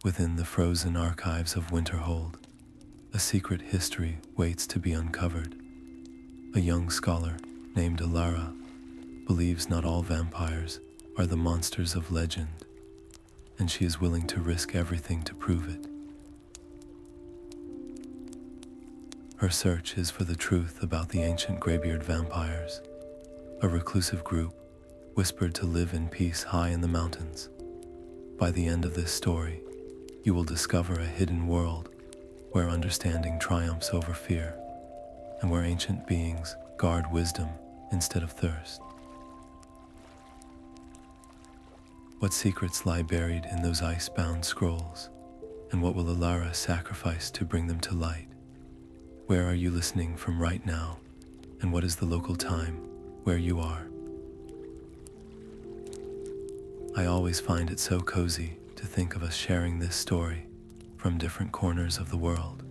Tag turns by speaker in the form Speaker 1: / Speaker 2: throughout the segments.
Speaker 1: Within the frozen archives of Winterhold, a secret history waits to be uncovered. A young scholar named Alara believes not all vampires are the monsters of legend, and she is willing to risk everything to prove it. Her search is for the truth about the ancient Greybeard vampires, a reclusive group whispered to live in peace high in the mountains. By the end of this story, you will discover a hidden world where understanding triumphs over fear, and where ancient beings guard wisdom instead of thirst. What secrets lie buried in those ice-bound scrolls, and what will Alara sacrifice to bring them to light? Where are you listening from right now, and what is the local time where you are? I always find it so cozy to think of us sharing this story from different corners of the world.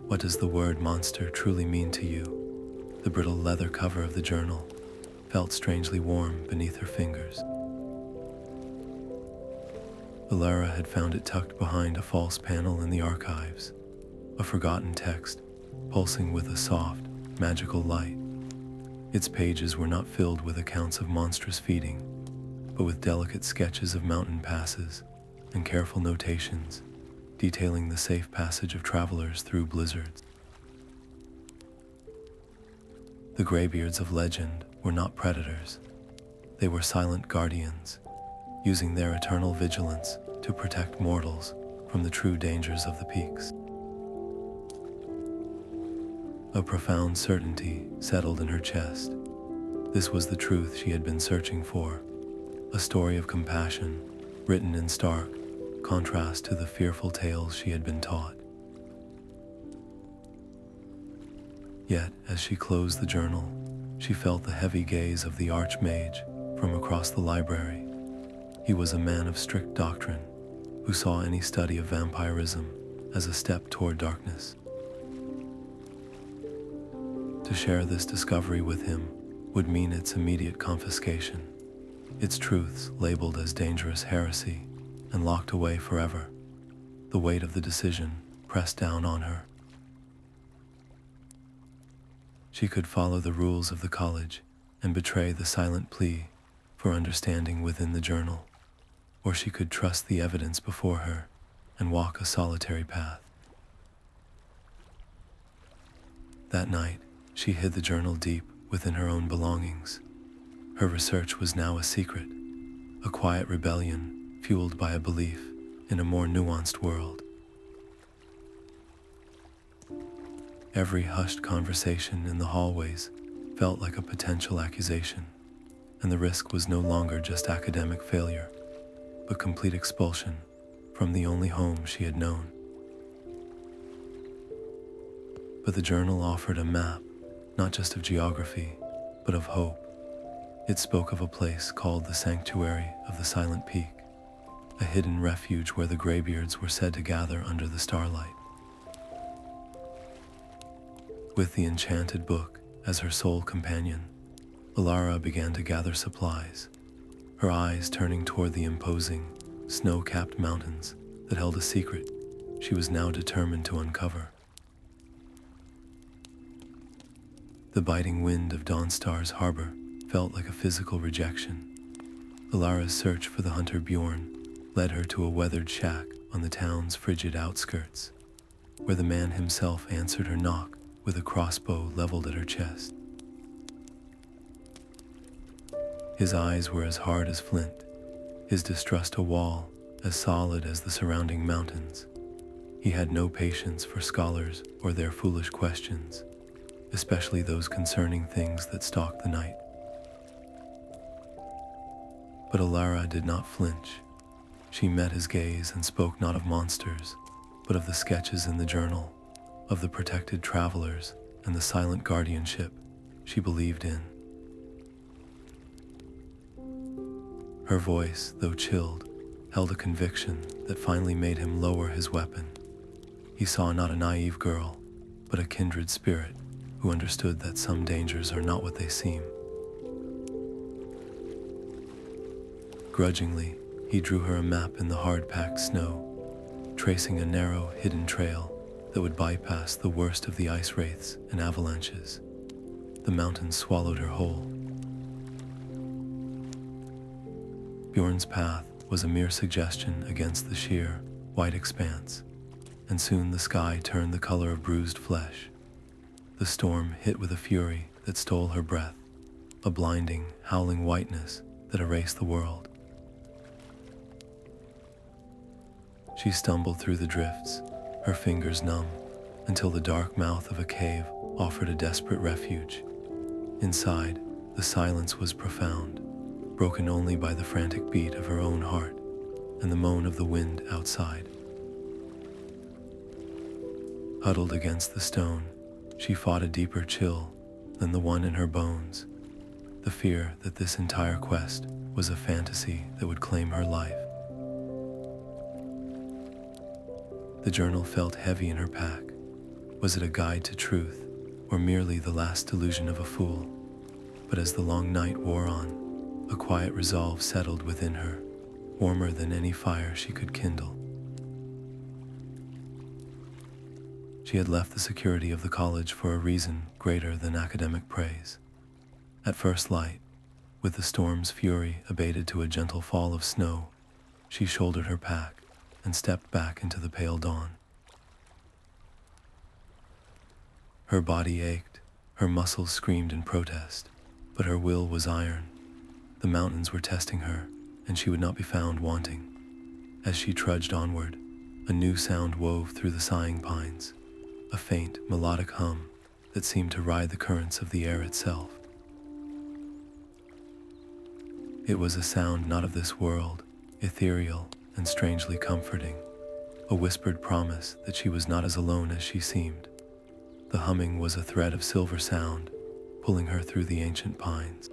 Speaker 1: What does the word monster truly mean to you? The brittle leather cover of the journal felt strangely warm beneath her fingers. Alara had found it tucked behind a false panel in the archives, a forgotten text pulsing with a soft, magical light. Its pages were not filled with accounts of monstrous feeding, but with delicate sketches of mountain passes and careful notations detailing the safe passage of travelers through blizzards. The Greybeards of legend were not predators. They were silent guardians, using their eternal vigilance to protect mortals from the true dangers of the peaks. A profound certainty settled in her chest. This was the truth she had been searching for, a story of compassion, written in stark contrast to the fearful tales she had been taught. Yet, as she closed the journal, she felt the heavy gaze of the Archmage from across the library. He was a man of strict doctrine, who saw any study of vampirism as a step toward darkness. To share this discovery with him would mean its immediate confiscation, its truths labeled as dangerous heresy and locked away forever. The weight of the decision pressed down on her. She could follow the rules of the college and betray the silent plea for understanding within the journal, or she could trust the evidence before her and walk a solitary path. That night, she hid the journal deep within her own belongings. Her research was now a secret, a quiet rebellion fueled by a belief in a more nuanced world. Every hushed conversation in the hallways felt like a potential accusation, and the risk was no longer just academic failure, but complete expulsion from the only home she had known. But the journal offered a map, not just of geography, but of hope. It spoke of a place called the Sanctuary of the Silent Peak, a hidden refuge where the Greybeards were said to gather under the starlight. With the enchanted book as her sole companion, Alara began to gather supplies, her eyes turning toward the imposing, snow-capped mountains that held a secret she was now determined to uncover. The biting wind of Dawnstar's harbor felt like a physical rejection. Alara's search for the hunter Bjorn led her to a weathered shack on the town's frigid outskirts, where the man himself answered her knock with a crossbow leveled at her chest. His eyes were as hard as flint, his distrust a wall as solid as the surrounding mountains. He had no patience for scholars or their foolish questions, especially those concerning things that stalk the night. But Alara did not flinch. She met his gaze and spoke not of monsters, but of the sketches in the journal, of the protected travelers and the silent guardianship she believed in. Her voice, though chilled, held a conviction that finally made him lower his weapon. He saw not a naive girl, but a kindred spirit who understood that some dangers are not what they seem. Grudgingly, he drew her a map in the hard-packed snow, tracing a narrow, hidden trail that would bypass the worst of the ice wraiths and avalanches. The mountains swallowed her whole. Bjorn's path was a mere suggestion against the sheer, white expanse, and soon the sky turned the color of bruised flesh. The storm hit with a fury that stole her breath, a blinding, howling whiteness that erased the world. She stumbled through the drifts, her fingers numb, until the dark mouth of a cave offered a desperate refuge. Inside, the silence was profound, broken only by the frantic beat of her own heart and the moan of the wind outside. Huddled against the stone, she fought a deeper chill than the one in her bones, the fear that this entire quest was a fantasy that would claim her life. The journal felt heavy in her pack. Was it a guide to truth, or merely the last delusion of a fool? But as the long night wore on, a quiet resolve settled within her, warmer than any fire she could kindle. She had left the security of the college for a reason greater than academic praise. At first light, with the storm's fury abated to a gentle fall of snow, she shouldered her pack and stepped back into the pale dawn. Her body ached, her muscles screamed in protest, but her will was iron. The mountains were testing her, and she would not be found wanting. As she trudged onward, a new sound wove through the sighing pines, a faint, melodic hum that seemed to ride the currents of the air itself. It was a sound not of this world, ethereal and strangely comforting, a whispered promise that she was not as alone as she seemed. The humming was a thread of silver sound, pulling her through the ancient pines.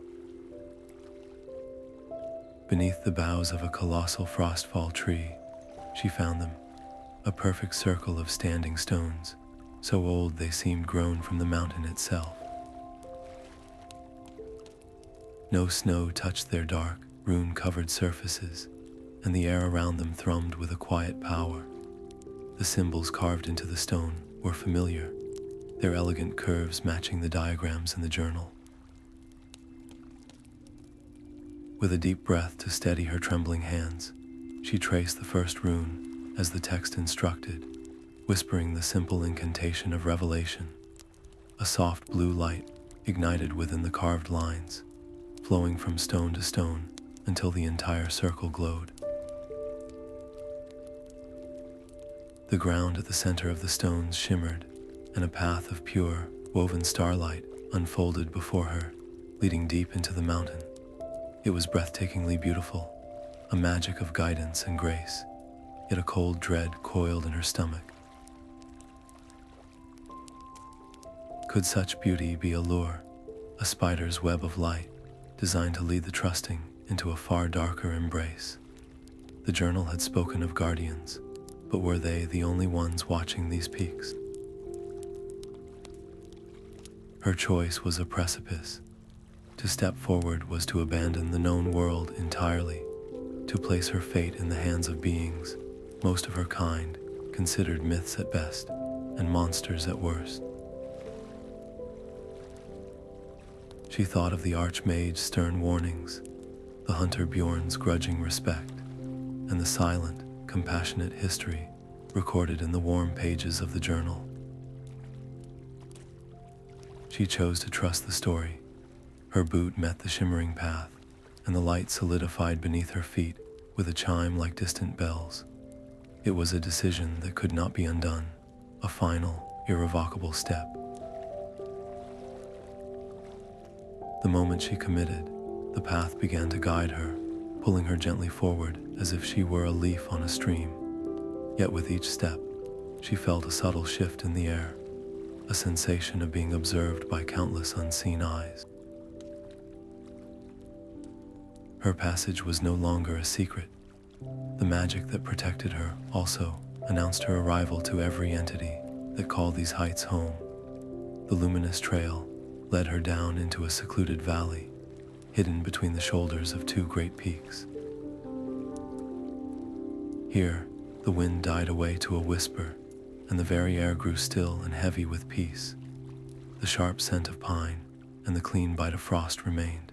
Speaker 1: Beneath the boughs of a colossal frostfall tree, she found them, a perfect circle of standing stones, so old they seemed grown from the mountain itself. No snow touched their dark, rune-covered surfaces, and the air around them thrummed with a quiet power. The symbols carved into the stone were familiar, their elegant curves matching the diagrams in the journal. With a deep breath to steady her trembling hands, she traced the first rune as the text instructed, whispering the simple incantation of revelation. A soft blue light ignited within the carved lines, flowing from stone to stone until the entire circle glowed. The ground at the center of the stones shimmered, and a path of pure, woven starlight unfolded before her, leading deep into the mountain. It was breathtakingly beautiful, a magic of guidance and grace, yet a cold dread coiled in her stomach. Could such beauty be a lure, a spider's web of light, designed to lead the trusting into a far darker embrace? The journal had spoken of guardians, but were they the only ones watching these peaks? Her choice was a precipice. To step forward was to abandon the known world entirely, to place her fate in the hands of beings, most of her kind, considered myths at best, and monsters at worst. She thought of the Archmage's stern warnings, the hunter Bjorn's grudging respect, and the silent, compassionate history recorded in the warm pages of the journal. She chose to trust the story. Her boot met the shimmering path, and the light solidified beneath her feet with a chime like distant bells. It was a decision that could not be undone, a final, irrevocable step. The moment she committed, the path began to guide her, pulling her gently forward as if she were a leaf on a stream. Yet with each step, she felt a subtle shift in the air, a sensation of being observed by countless unseen eyes. Her passage was no longer a secret. The magic that protected her also announced her arrival to every entity that called these heights home. The luminous trail led her down into a secluded valley, hidden between the shoulders of two great peaks. Here, The wind died away to a whisper, and the very air grew still and heavy with peace. The sharp scent of pine and the clean bite of frost remained,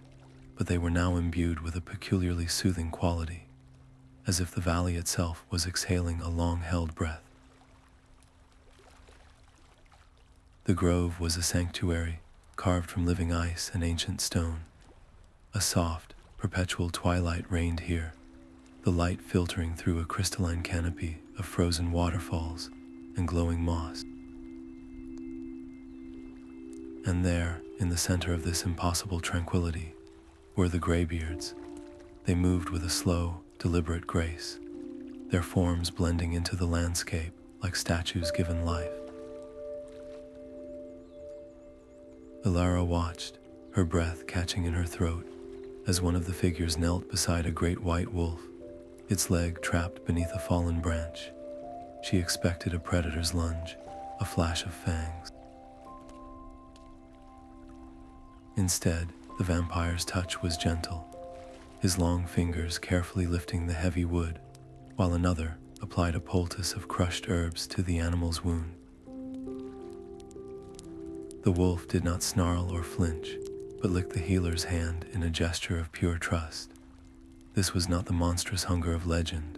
Speaker 1: but they were now imbued with a peculiarly soothing quality, as if the valley itself was exhaling a long-held breath. The grove was a sanctuary carved from living ice and ancient stone. A soft, perpetual twilight reigned here, the light filtering through a crystalline canopy of frozen waterfalls and glowing moss. And there, in the center of this impossible tranquility, were the Greybeards. They moved with a slow, deliberate grace, their forms blending into the landscape like statues given life. Alara watched, her breath catching in her throat, as one of the figures knelt beside a great white wolf, its leg trapped beneath a fallen branch. She expected a predator's lunge, a flash of fangs. Instead, the vampire's touch was gentle, his long fingers carefully lifting the heavy wood, while another applied a poultice of crushed herbs to the animal's wound. The wolf did not snarl or flinch, but licked the healer's hand in a gesture of pure trust. This was not the monstrous hunger of legend.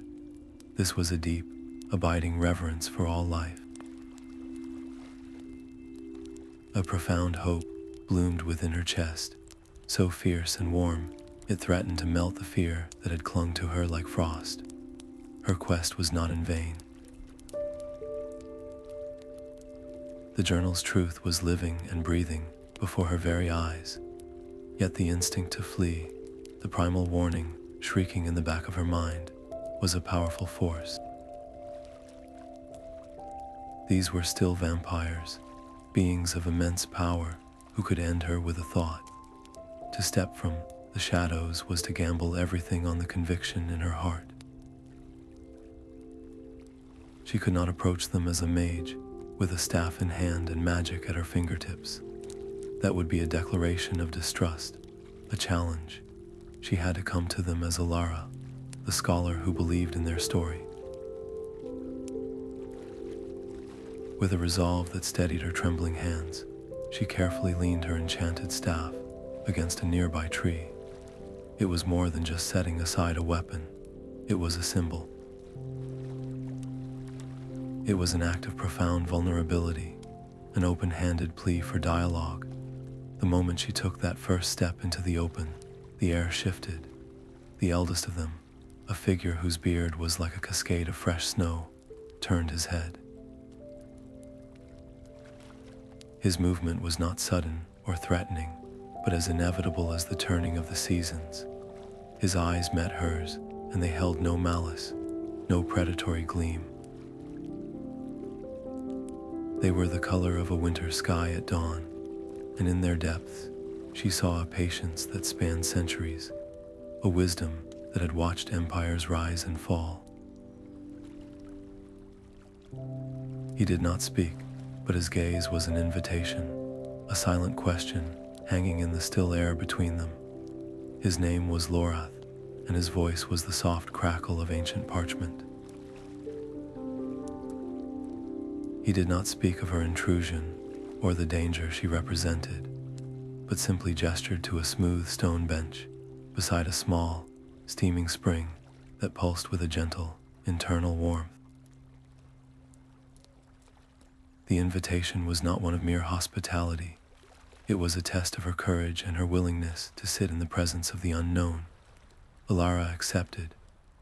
Speaker 1: This was a deep, abiding reverence for all life. A profound hope bloomed within her chest, so fierce and warm it threatened to melt the fear that had clung to her like frost. Her quest was not in vain. The journal's truth was living and breathing before her very eyes, yet the instinct to flee, the primal warning shrieking in the back of her mind, was a powerful force. These were still vampires, beings of immense power who could end her with a thought. To step from the shadows was to gamble everything on the conviction in her heart. She could not approach them as a mage, with a staff in hand and magic at her fingertips. That would be a declaration of distrust, a challenge. She had to come to them as Alara, the scholar who believed in their story. With a resolve that steadied her trembling hands, she carefully leaned her enchanted staff against a nearby tree. It was more than just setting aside a weapon. It was a symbol. It was an act of profound vulnerability, an open-handed plea for dialogue. The moment she took that first step into the open, the air shifted. The eldest of them, a figure whose beard was like a cascade of fresh snow, turned his head. His movement was not sudden or threatening, but as inevitable as the turning of the seasons. His eyes met hers, and they held no malice, no predatory gleam. They were the color of a winter sky at dawn, and in their depths, she saw a patience that spanned centuries, a wisdom that had watched empires rise and fall. He did not speak, but his gaze was an invitation, a silent question hanging in the still air between them. His name was Lorath, and his voice was the soft crackle of ancient parchment. He did not speak of her intrusion or the danger she represented, but simply gestured to a smooth stone bench beside a small, steaming spring that pulsed with a gentle, internal warmth. The invitation was not one of mere hospitality. It was a test of her courage and her willingness to sit in the presence of the unknown. Alara accepted,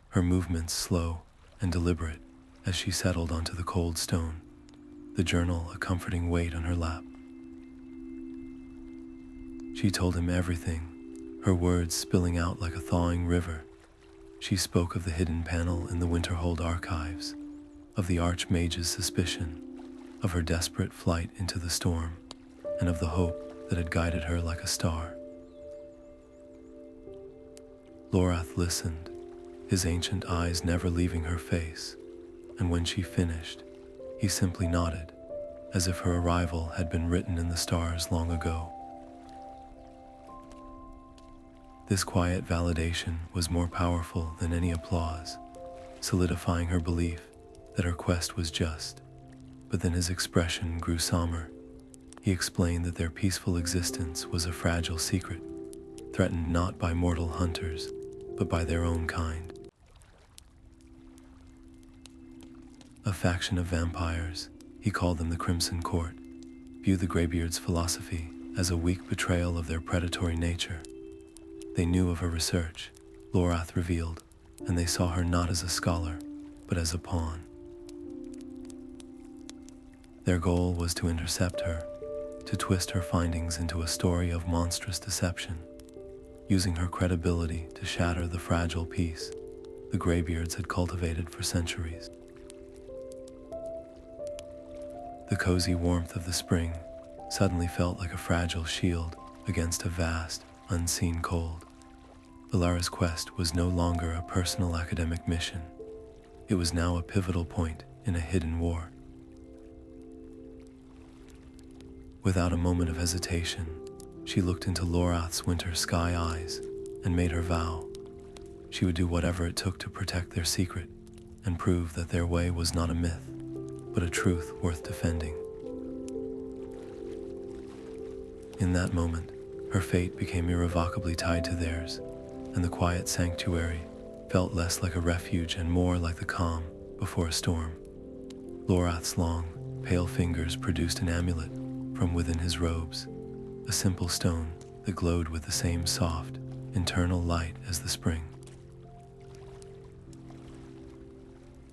Speaker 1: her movements slow and deliberate as she settled onto the cold stone, the journal a comforting weight on her lap. She told him everything, her words spilling out like a thawing river. She spoke of the hidden panel in the Winterhold archives, of the Archmage's suspicion, of her desperate flight into the storm, and of the hope that had guided her like a star. Lorath listened, his ancient eyes never leaving her face, and when she finished, he simply nodded, as if her arrival had been written in the stars long ago. This quiet validation was more powerful than any applause, solidifying her belief that her quest was just, but then his expression grew somber. He explained that their peaceful existence was a fragile secret, threatened not by mortal hunters, but by their own kind. A faction of vampires, he called them the Crimson Court, viewed the Greybeard's philosophy as a weak betrayal of their predatory nature. They knew of her research, Lorath revealed, and they saw her not as a scholar, but as a pawn. Their goal was to intercept her, to twist her findings into a story of monstrous deception, using her credibility to shatter the fragile peace the Greybeards had cultivated for centuries. The cozy warmth of the spring suddenly felt like a fragile shield against a vast, unseen cold. Alara's quest was no longer a personal academic mission. It was now a pivotal point in a hidden war. Without a moment of hesitation, she looked into Lorath's winter sky eyes and made her vow. She would do whatever it took to protect their secret and prove that their way was not a myth, but a truth worth defending. In that moment, her fate became irrevocably tied to theirs, and the quiet sanctuary felt less like a refuge and more like the calm before a storm. Lorath's long, pale fingers produced an amulet from within his robes, a simple stone that glowed with the same soft, internal light as the spring.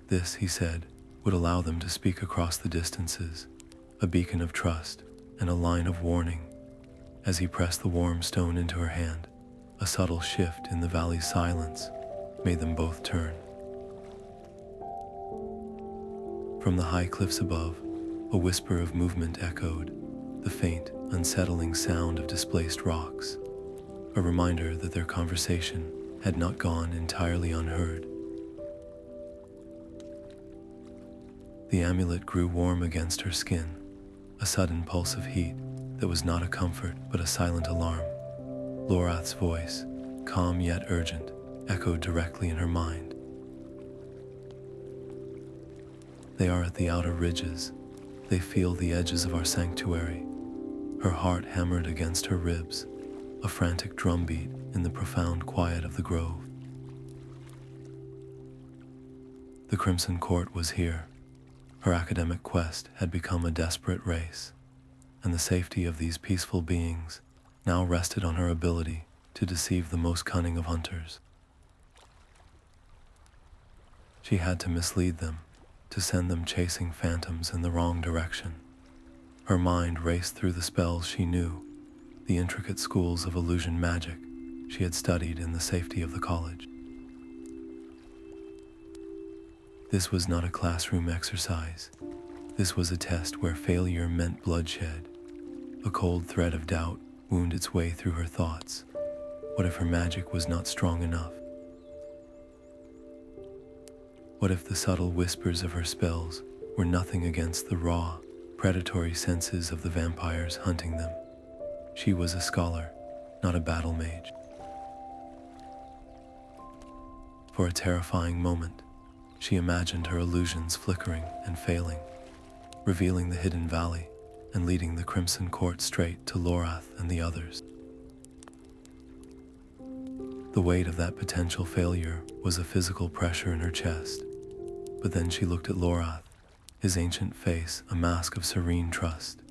Speaker 1: This, he said, would allow them to speak across the distances, a beacon of trust and a line of warning. As he pressed the warm stone into her hand, a subtle shift in the valley's silence made them both turn. From the high cliffs above, a whisper of movement echoed, the faint, unsettling sound of displaced rocks, a reminder that their conversation had not gone entirely unheard. The amulet grew warm against her skin, a sudden pulse of heat that was not a comfort but a silent alarm. Lorath's voice, calm yet urgent, echoed directly in her mind. They are at the outer ridges. They feel the edges of our sanctuary. Her heart hammered against her ribs, a frantic drumbeat in the profound quiet of the grove. The Crimson Court was here. Her academic quest had become a desperate race, and the safety of these peaceful beings now rested on her ability to deceive the most cunning of hunters. She had to mislead them, to send them chasing phantoms in the wrong direction. Her mind raced through the spells she knew, the intricate schools of illusion magic she had studied in the safety of the college. This was not a classroom exercise. This was a test where failure meant bloodshed. A cold thread of doubt wound its way through her thoughts. What if her magic was not strong enough? What if the subtle whispers of her spells were nothing against the raw, predatory senses of the vampires hunting them? She was a scholar, not a battle mage. For a terrifying moment, she imagined her illusions flickering and failing, revealing the hidden valley and leading the Crimson Court straight to Lorath and the others. The weight of that potential failure was a physical pressure in her chest, but then she looked at Lorath, his ancient face a mask of serene trust.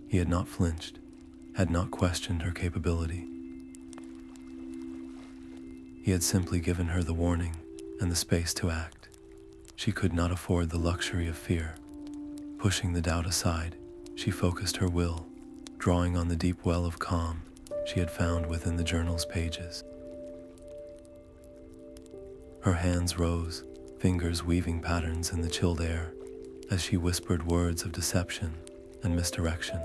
Speaker 1: He had not flinched, had not questioned her capability. He had simply given her the warning and the space to act. She could not afford the luxury of fear. Pushing the doubt aside, she focused her will, drawing on the deep well of calm she had found within the journal's pages. Her hands rose, fingers weaving patterns in the chilled air, as she whispered words of deception and misdirection.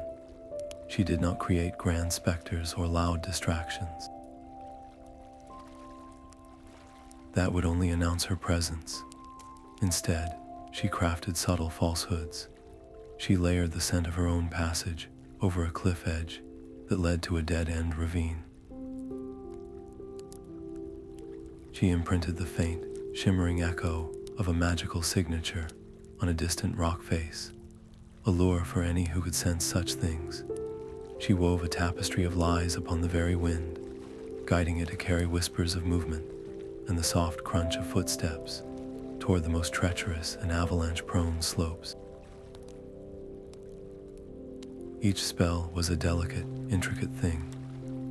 Speaker 1: She did not create grand specters or loud distractions. That would only announce her presence. Instead, she crafted subtle falsehoods. She layered the scent of her own passage over a cliff edge that led to a dead-end ravine. She imprinted the faint, shimmering echo of a magical signature on a distant rock face, a lure for any who could sense such things. She wove a tapestry of lies upon the very wind, guiding it to carry whispers of movement and the soft crunch of footsteps toward the most treacherous and avalanche-prone slopes. Each spell was a delicate, intricate thing,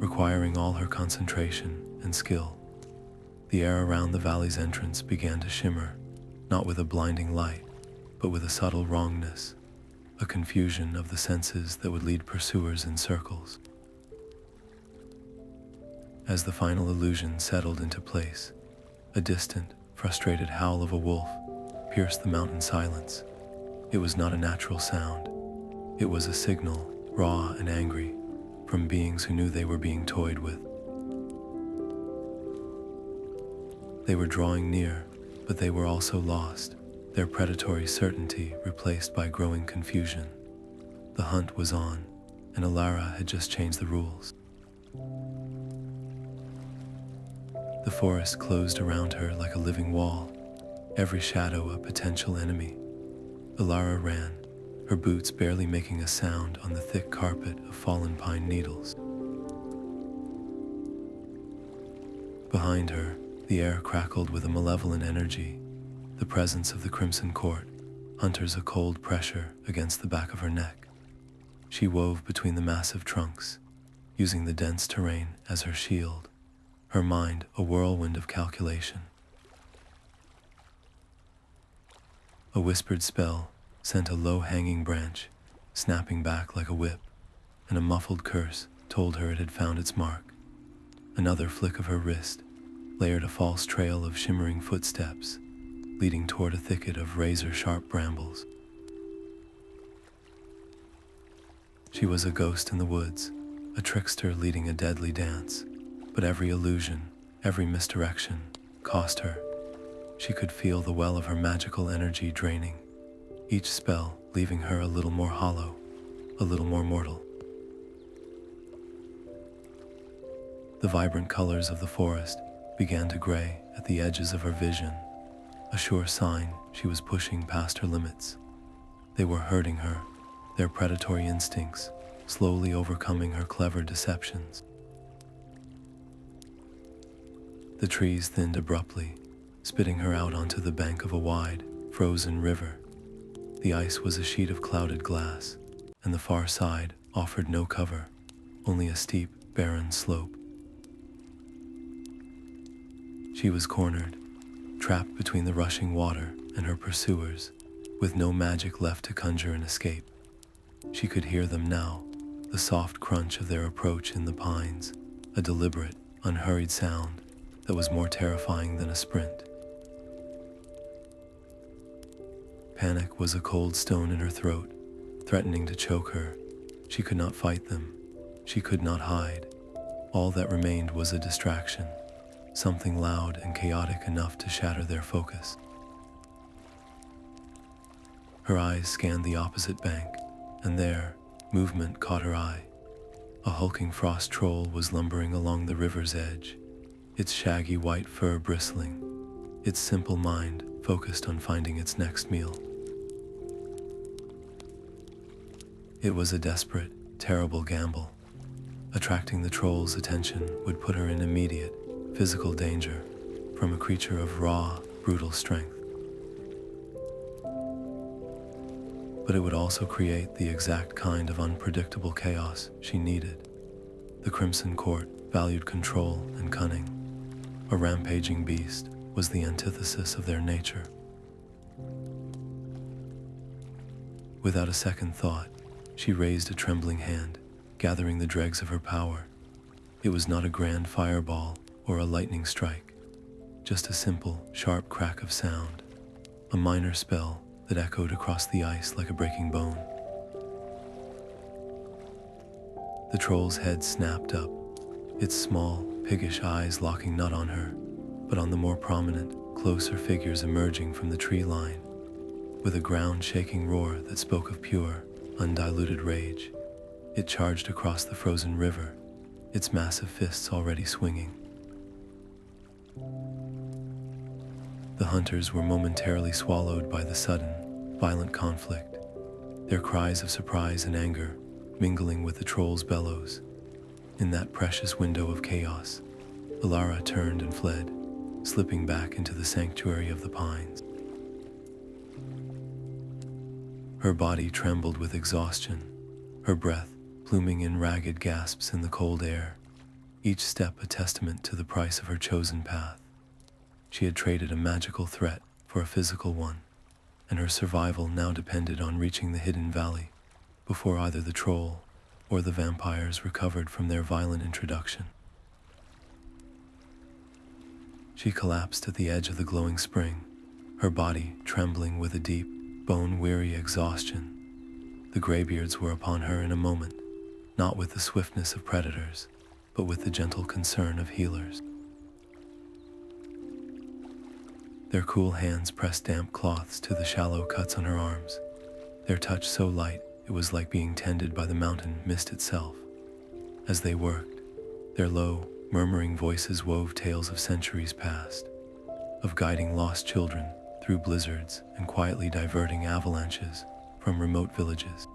Speaker 1: requiring all her concentration and skill. The air around the valley's entrance began to shimmer, not with a blinding light, but with a subtle wrongness, a confusion of the senses that would lead pursuers in circles. As the final illusion settled into place, a distant, frustrated howl of a wolf pierced the mountain silence. It was not a natural sound. It was a signal, raw and angry, from beings who knew they were being toyed with. They were drawing near, but they were also lost, their predatory certainty replaced by growing confusion. The hunt was on, and Alara had just changed the rules. The forest closed around her like a living wall, every shadow a potential enemy. Alara ran, her boots barely making a sound on the thick carpet of fallen pine needles. Behind her, the air crackled with a malevolent energy, the presence of the Crimson Court, hunters a cold pressure against the back of her neck. She wove between the massive trunks, using the dense terrain as her shield, her mind a whirlwind of calculation. A whispered spell sent a low-hanging branch, snapping back like a whip, and a muffled curse told her it had found its mark. Another flick of her wrist layered a false trail of shimmering footsteps, leading toward a thicket of razor-sharp brambles. She was a ghost in the woods, a trickster leading a deadly dance, but every illusion, every misdirection, cost her. She could feel the well of her magical energy draining, each spell leaving her a little more hollow, a little more mortal. The vibrant colors of the forest began to gray at the edges of her vision, a sure sign she was pushing past her limits. They were hurting her, their predatory instincts slowly overcoming her clever deceptions. The trees thinned abruptly, spitting her out onto the bank of a wide, frozen river. The ice was a sheet of clouded glass, and the far side offered no cover, only a steep, barren slope. She was cornered, trapped between the rushing water and her pursuers, with no magic left to conjure an escape. She could hear them now, the soft crunch of their approach in the pines, a deliberate, unhurried sound that was more terrifying than a sprint. Panic was a cold stone in her throat, threatening to choke her. She could not fight them. She could not hide. All that remained was a distraction, something loud and chaotic enough to shatter their focus. Her eyes scanned the opposite bank, and there, movement caught her eye. A hulking frost troll was lumbering along the river's edge, its shaggy white fur bristling, its simple mind focused on finding its next meal. It was a desperate, terrible gamble. Attracting the troll's attention would put her in immediate, physical danger from a creature of raw, brutal strength. But it would also create the exact kind of unpredictable chaos she needed. The Crimson Court valued control and cunning. A rampaging beast was the antithesis of their nature. Without a second thought, she raised a trembling hand, gathering the dregs of her power. It was not a grand fireball or a lightning strike, just a simple, sharp crack of sound, a minor spell that echoed across the ice like a breaking bone. The troll's head snapped up, its small, piggish eyes locking not on her, but on the more prominent, closer figures emerging from the tree line. With a ground-shaking roar that spoke of pure, undiluted rage, it charged across the frozen river, its massive fists already swinging. The hunters were momentarily swallowed by the sudden, violent conflict, their cries of surprise and anger mingling with the troll's bellows. In that precious window of chaos, Alara turned and fled, slipping back into the sanctuary of the pines. Her body trembled with exhaustion, her breath pluming in ragged gasps in the cold air, each step a testament to the price of her chosen path. She had traded a magical threat for a physical one, and her survival now depended on reaching the hidden valley before either the troll or the vampires recovered from their violent introduction. She collapsed at the edge of the glowing spring, her body trembling with a deep, bone-weary exhaustion. The Greybeards were upon her in a moment, not with the swiftness of predators, but with the gentle concern of healers. Their cool hands pressed damp cloths to the shallow cuts on her arms, their touch so light it was like being tended by the mountain mist itself. As they worked, their low, murmuring voices wove tales of centuries past, of guiding lost children through blizzards and quietly diverting avalanches from remote villages.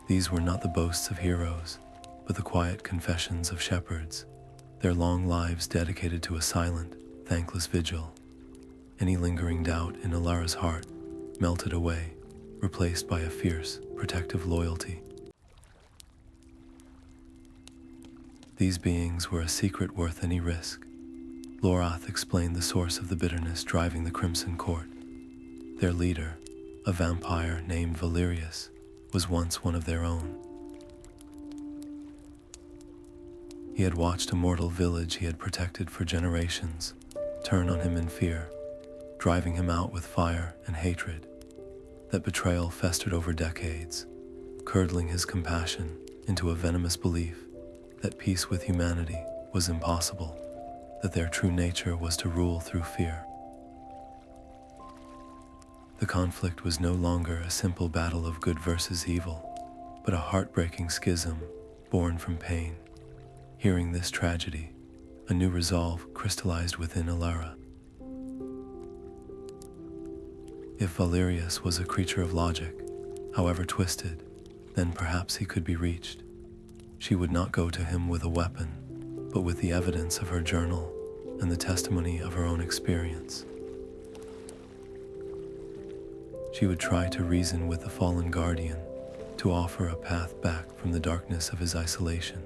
Speaker 1: These were not the boasts of heroes, but the quiet confessions of shepherds, their long lives dedicated to a silent, thankless vigil. Any lingering doubt in Alara's heart melted away, replaced by a fierce, protective loyalty. These beings were a secret worth any risk. Lorath explained the source of the bitterness driving the Crimson Court. Their leader, a vampire named Valerius, was once one of their own. He had watched a mortal village he had protected for generations turn on him in fear, driving him out with fire and hatred. That betrayal festered over decades, curdling his compassion into a venomous belief that peace with humanity was impossible, that their true nature was to rule through fear. The conflict was no longer a simple battle of good versus evil, but a heartbreaking schism born from pain. Hearing this tragedy, a new resolve crystallized within Alara. If Valerius was a creature of logic, however twisted, then perhaps he could be reached. She would not go to him with a weapon, but with the evidence of her journal and the testimony of her own experience. She would try to reason with the fallen guardian, to offer a path back from the darkness of his isolation.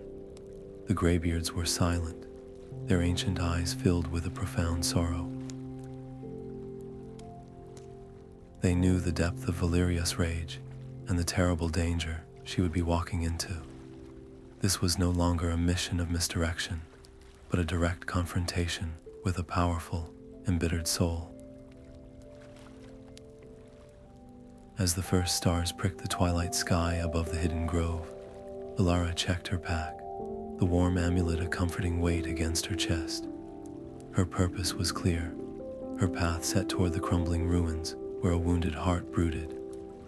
Speaker 1: The Greybeards were silent, their ancient eyes filled with a profound sorrow. They knew the depth of Valerius' rage and the terrible danger she would be walking into. This was no longer a mission of misdirection, but a direct confrontation with a powerful, embittered soul. As the first stars pricked the twilight sky above the hidden grove, Alara checked her pack, the warm amulet a comforting weight against her chest. Her purpose was clear, her path set toward the crumbling ruins where a wounded heart brooded,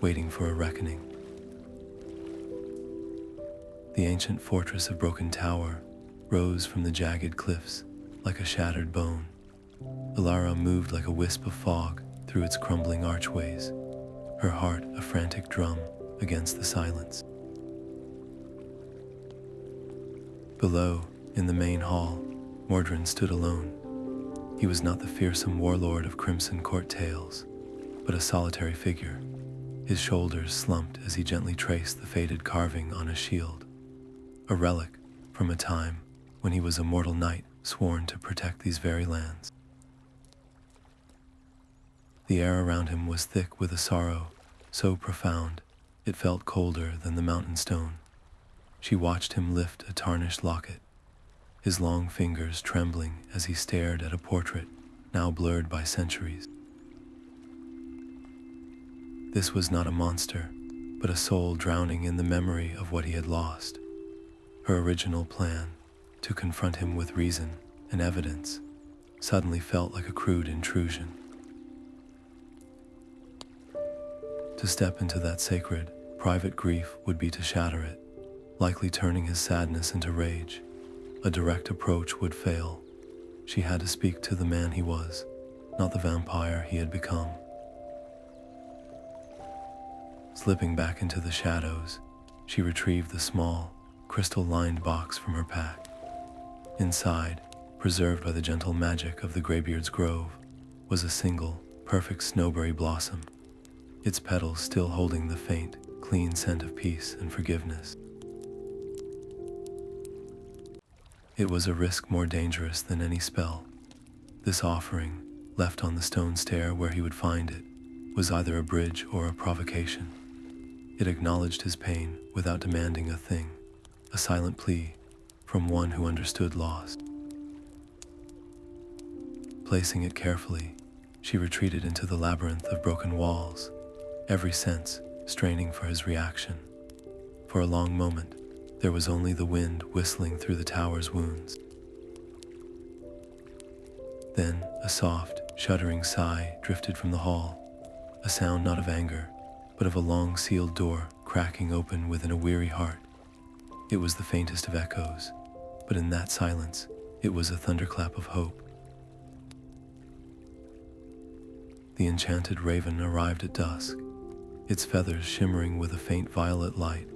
Speaker 1: waiting for a reckoning. The ancient fortress of Broken Tower rose from the jagged cliffs like a shattered bone. Alara moved like a wisp of fog through its crumbling archways, her heart a frantic drum against the silence. Below, in the main hall, Mordran stood alone. He was not the fearsome warlord of Crimson Court tales, but a solitary figure, his shoulders slumped as he gently traced the faded carving on his shield, a relic from a time when he was a mortal knight sworn to protect these very lands. The air around him was thick with a sorrow so profound it felt colder than the mountain stone. She watched him lift a tarnished locket, his long fingers trembling as he stared at a portrait now blurred by centuries. This was not a monster, but a soul drowning in the memory of what he had lost. Her original plan, to confront him with reason and evidence, suddenly felt like a crude intrusion. To step into that sacred, private grief would be to shatter it, likely turning his sadness into rage. A direct approach would fail. She had to speak to the man he was, not the vampire he had become. Slipping back into the shadows, she retrieved the small, crystal-lined box from her pack. Inside, preserved by the gentle magic of the Greybeard's grove, was a single, perfect snowberry blossom, its petals still holding the faint, clean scent of peace and forgiveness. It was a risk more dangerous than any spell. This offering, left on the stone stair where he would find it, was either a bridge or a provocation. It acknowledged his pain without demanding a thing, a silent plea from one who understood loss. Placing it carefully, she retreated into the labyrinth of broken walls, every sense straining for his reaction. For a long moment, there was only the wind whistling through the tower's wounds. Then a soft, shuddering sigh drifted from the hall, a sound not of anger, but of a long sealed door cracking open within a weary heart. It was the faintest of echoes, but in that silence, it was a thunderclap of hope. The enchanted raven arrived at dusk, its feathers shimmering with a faint violet light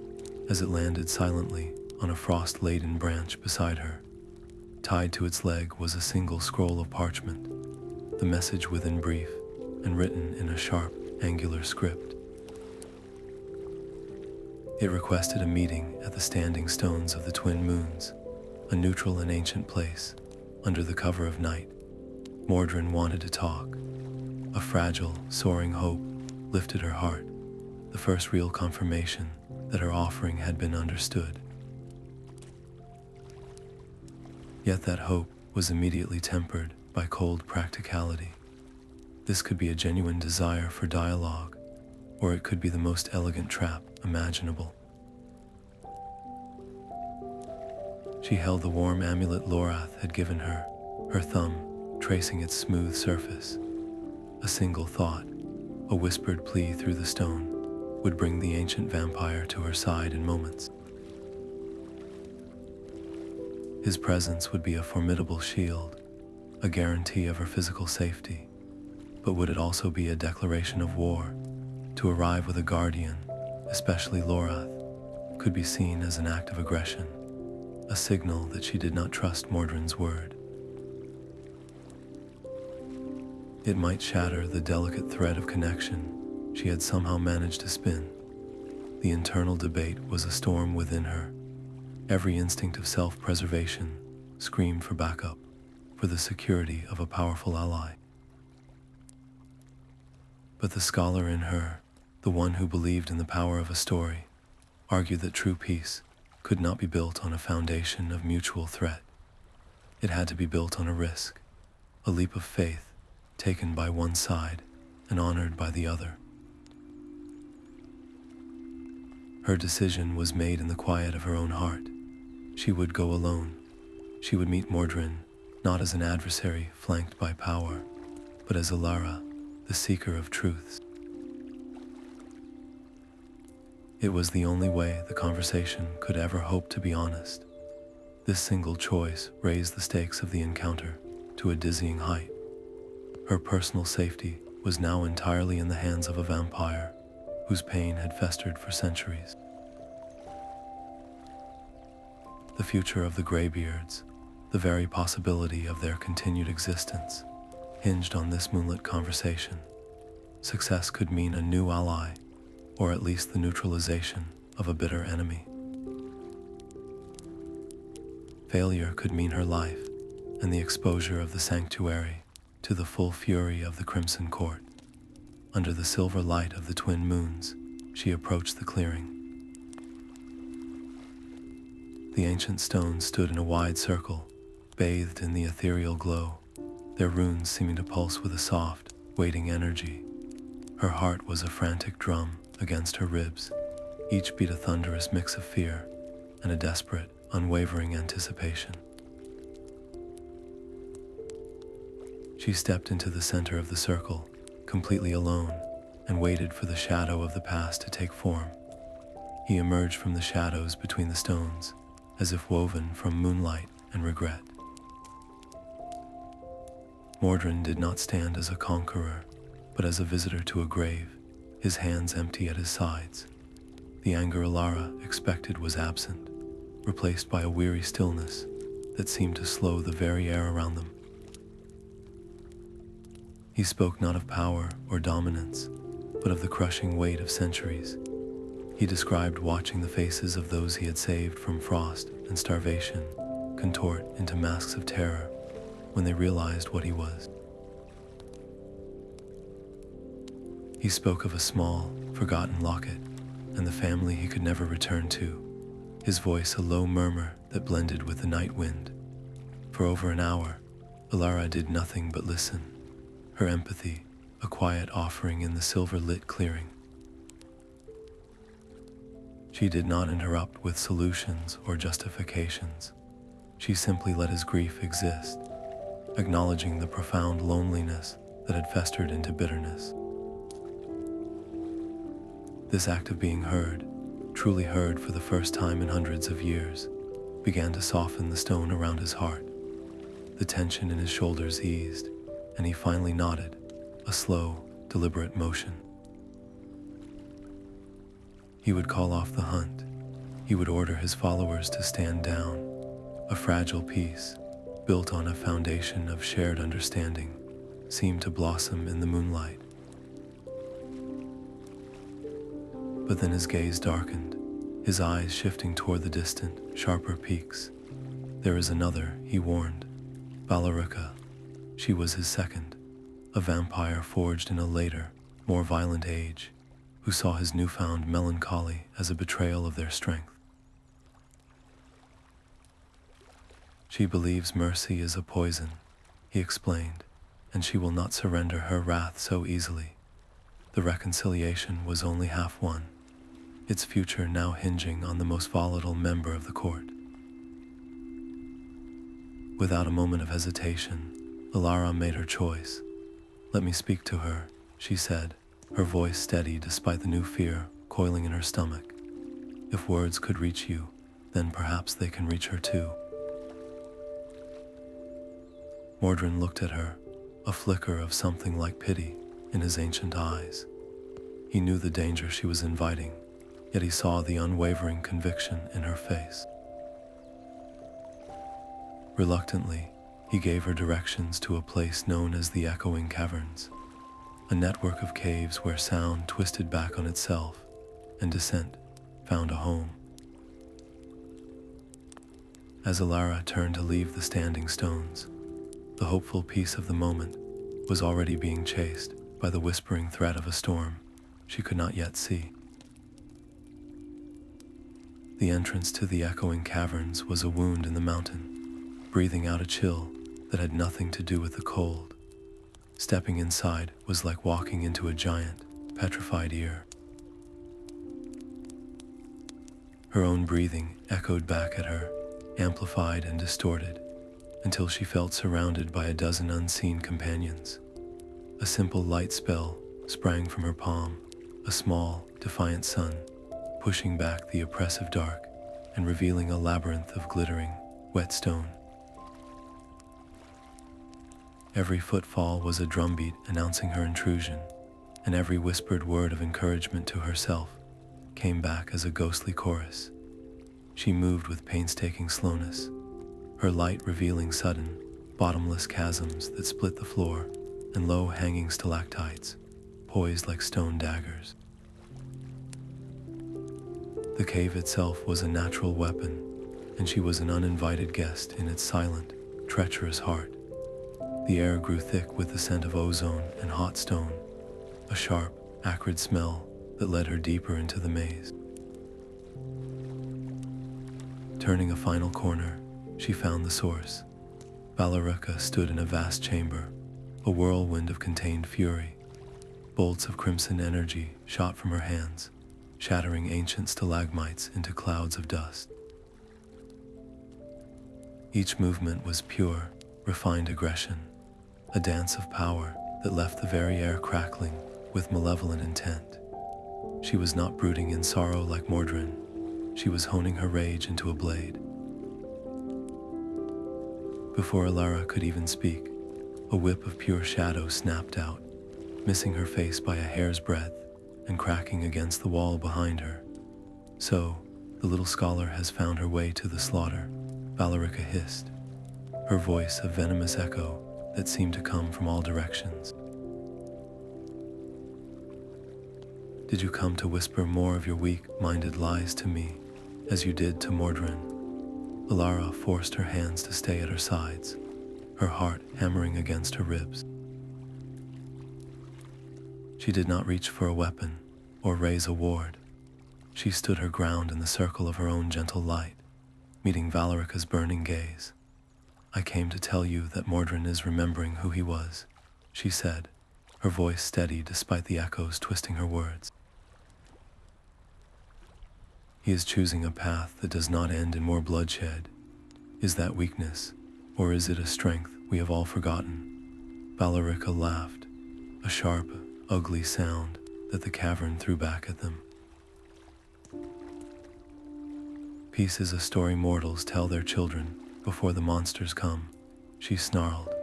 Speaker 1: as it landed silently on a frost-laden branch beside her. Tied to its leg was a single scroll of parchment, the message within brief and written in a sharp, angular script. It requested a meeting at the standing stones of the Twin Moons, a neutral and ancient place, under the cover of night. Mordran wanted to talk. A fragile, soaring hope lifted her heart, the first real confirmation that her offering had been understood. Yet that hope was immediately tempered by cold practicality. This could be a genuine desire for dialogue, or it could be the most elegant trap imaginable. She held the warm amulet Lorath had given her, her thumb tracing its smooth surface. A single thought, a whispered plea through the stone, would bring the ancient vampire to her side in moments. His presence would be a formidable shield, a guarantee of her physical safety, but would it also be a declaration of war? To arrive with a guardian, especially Lorath, could be seen as an act of aggression, a signal that she did not trust Mordran's word. It might shatter the delicate thread of connection she had somehow managed to spin. The internal debate was a storm within her. Every instinct of self-preservation screamed for backup, for the security of a powerful ally. But the scholar in her, the one who believed in the power of a story, argued that true peace could not be built on a foundation of mutual threat. It had to be built on a risk, a leap of faith taken by one side and honored by the other. Her decision was made in the quiet of her own heart. She would go alone. She would meet Mordran, not as an adversary flanked by power, but as Alara, the seeker of truths. It was the only way the conversation could ever hope to be honest. This single choice raised the stakes of the encounter to a dizzying height. Her personal safety was now entirely in the hands of a vampire whose pain had festered for centuries. The future of the Greybeards, the very possibility of their continued existence, hinged on this moonlit conversation. Success could mean a new ally, or at least the neutralization of a bitter enemy. Failure could mean her life and the exposure of the Sanctuary to the full fury of the Crimson Court. Under the silver light of the Twin Moons, she approached the clearing. The ancient stones stood in a wide circle, bathed in the ethereal glow, their runes seeming to pulse with a soft, waiting energy. Her heart was a frantic drum against her ribs, each beat a thunderous mix of fear and a desperate, unwavering anticipation. She stepped into the center of the circle, completely alone, and waited for the shadow of the past to take form. He emerged from the shadows between the stones, as if woven from moonlight and regret. Mordran did not stand as a conqueror, but as a visitor to a grave, his hands empty at his sides. The anger Alara expected was absent, replaced by a weary stillness that seemed to slow the very air around them. He spoke not of power or dominance, but of the crushing weight of centuries. He described watching the faces of those he had saved from frost and starvation contort into masks of terror when they realized what he was. He spoke of a small, forgotten locket and the family he could never return to, his voice a low murmur that blended with the night wind. For over an hour, Alara did nothing but listen, her empathy a quiet offering in the silver-lit clearing. She did not interrupt with solutions or justifications. She simply let his grief exist, acknowledging the profound loneliness that had festered into bitterness. This act of being heard, truly heard for the first time in hundreds of years, began to soften the stone around his heart. The tension in his shoulders eased, and he finally nodded, a slow, deliberate motion. He would call off the hunt. He would order his followers to stand down, a fragile peace, built on a foundation of shared understanding, seemed to blossom in the moonlight. But then his gaze darkened, his eyes shifting toward the distant, sharper peaks. There is another, he warned. Valerica. She was his second, a vampire forged in a later, more violent age, who saw his newfound melancholy as a betrayal of their strength. She believes mercy is a poison, he explained, and she will not surrender her wrath so easily. The reconciliation was only half won, its future now hinging on the most volatile member of the court. Without a moment of hesitation, Alara made her choice. "Let me speak to her," she said, her voice steady despite the new fear coiling in her stomach. "If words could reach you, then perhaps they can reach her too." Mordran looked at her, a flicker of something like pity in his ancient eyes. He knew the danger she was inviting, yet he saw the unwavering conviction in her face. Reluctantly, he gave her directions to a place known as the Echoing Caverns, a network of caves where sound twisted back on itself and descent found a home. As Alara turned to leave the standing stones, the hopeful peace of the moment was already being chased by the whispering threat of a storm she could not yet see. The entrance to the Echoing Caverns was a wound in the mountain, breathing out a chill that had nothing to do with the cold. Stepping inside was like walking into a giant, petrified ear. Her own breathing echoed back at her, amplified and distorted, until she felt surrounded by a dozen unseen companions. A simple light spell sprang from her palm, a small, defiant sun, pushing back the oppressive dark and revealing a labyrinth of glittering, wet stone. Every footfall was a drumbeat announcing her intrusion, and every whispered word of encouragement to herself came back as a ghostly chorus. She moved with painstaking slowness, her light revealing sudden, bottomless chasms that split the floor and low-hanging stalactites, poised like stone daggers. The cave itself was a natural weapon, and she was an uninvited guest in its silent, treacherous heart. The air grew thick with the scent of ozone and hot stone, a sharp, acrid smell that led her deeper into the maze. Turning a final corner, she found the source. Valerica stood in a vast chamber, a whirlwind of contained fury. Bolts of crimson energy shot from her hands, shattering ancient stalagmites into clouds of dust. Each movement was pure, refined aggression, a dance of power that left the very air crackling with malevolent intent. She was not brooding in sorrow like Mordran. She was honing her rage into a blade. Before Alara could even speak, A whip of pure shadow snapped out, missing her face by a hair's breadth and cracking against the wall behind her. "So, the little scholar has found her way to the slaughter," Valerica hissed, her voice a venomous echo that seemed to come from all directions. "Did you come to whisper more of your weak-minded lies to me, as you did to Mordran?" Alara forced her hands to stay at her sides, her heart hammering against her ribs. She did not reach for a weapon or raise a ward. She stood her ground in the circle of her own gentle light, meeting Valerica's burning gaze. "I came to tell you that Mordran is remembering who he was," she said, her voice steady despite the echoes twisting her words. "He is choosing a path that does not end in more bloodshed. Is that weakness, or is it a strength we have all forgotten?" Valerica laughed, a sharp, ugly sound that the cavern threw back at them. "Peace is a story mortals tell their children before the monsters come," she snarled.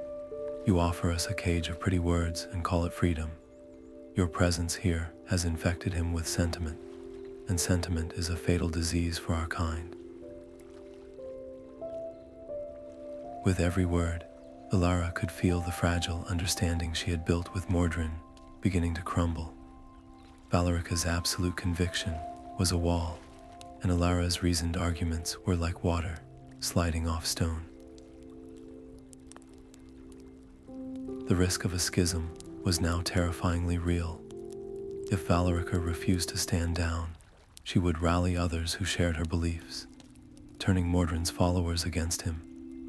Speaker 1: "You offer us a cage of pretty words and call it freedom. Your presence here has infected him with sentiment, and sentiment is a fatal disease for our kind." With every word, Alara could feel the fragile understanding she had built with Mordran beginning to crumble. Valerica's absolute conviction was a wall, and Alara's reasoned arguments were like water sliding off stone. The risk of a schism was now terrifyingly real. If Valerica refused to stand down, she would rally others who shared her beliefs, turning Mordran's followers against him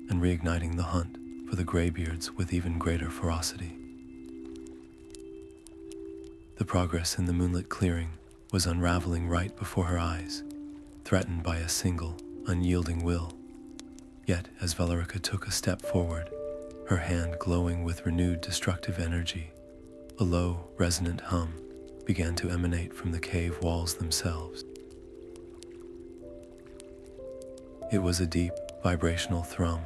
Speaker 1: and reigniting the hunt for the Greybeards with even greater ferocity. The progress in the moonlit clearing was unraveling right before her eyes, threatened by a single, unyielding will. Yet, as Valerica took a step forward, her hand glowing with renewed destructive energy, a low, resonant hum began to emanate from the cave walls themselves. It was a deep, vibrational thrum,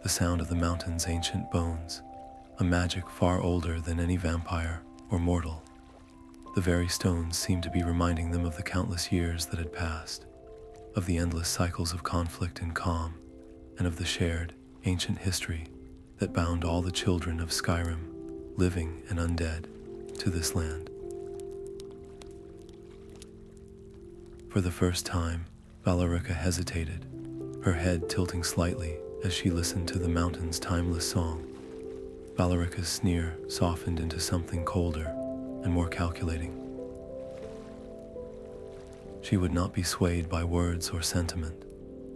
Speaker 1: the sound of the mountain's ancient bones, a magic far older than any vampire or mortal. The very stones seemed to be reminding them of the countless years that had passed, of the endless cycles of conflict and calm, and of the shared, ancient history that bound all the children of Skyrim, living and undead, to this land. For the first time, Valerica hesitated, her head tilting slightly as she listened to the mountain's timeless song. Valerica's sneer softened into something colder and more calculating. She would not be swayed by words or sentiment,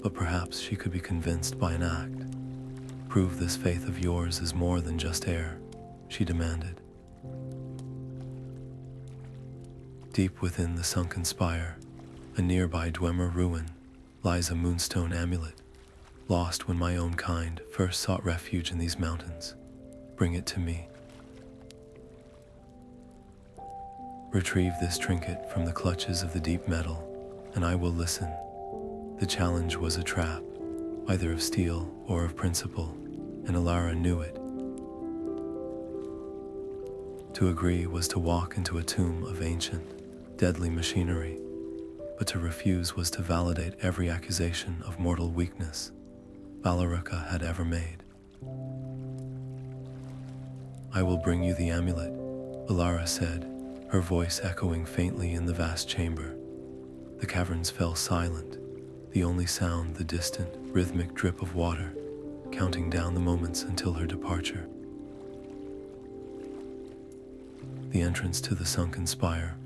Speaker 1: but perhaps she could be convinced by an act. "Prove this faith of yours is more than just air," she demanded. Deep within the sunken spire, a nearby Dwemer ruin, lies a moonstone amulet, lost when my own kind first sought refuge in these mountains. Bring it to me. Retrieve this trinket from the clutches of the deep metal, and I will listen. The challenge was a trap, either of steel or of principle, and Alara knew it. To agree was to walk into a tomb of ancient, deadly machinery, but to refuse was to validate every accusation of mortal weakness Valerica had ever made. "I will bring you the amulet," Alara said, her voice echoing faintly in the vast chamber. The caverns fell silent, the only sound the distant, rhythmic drip of water, counting down the moments until her departure. The entrance to the sunken spire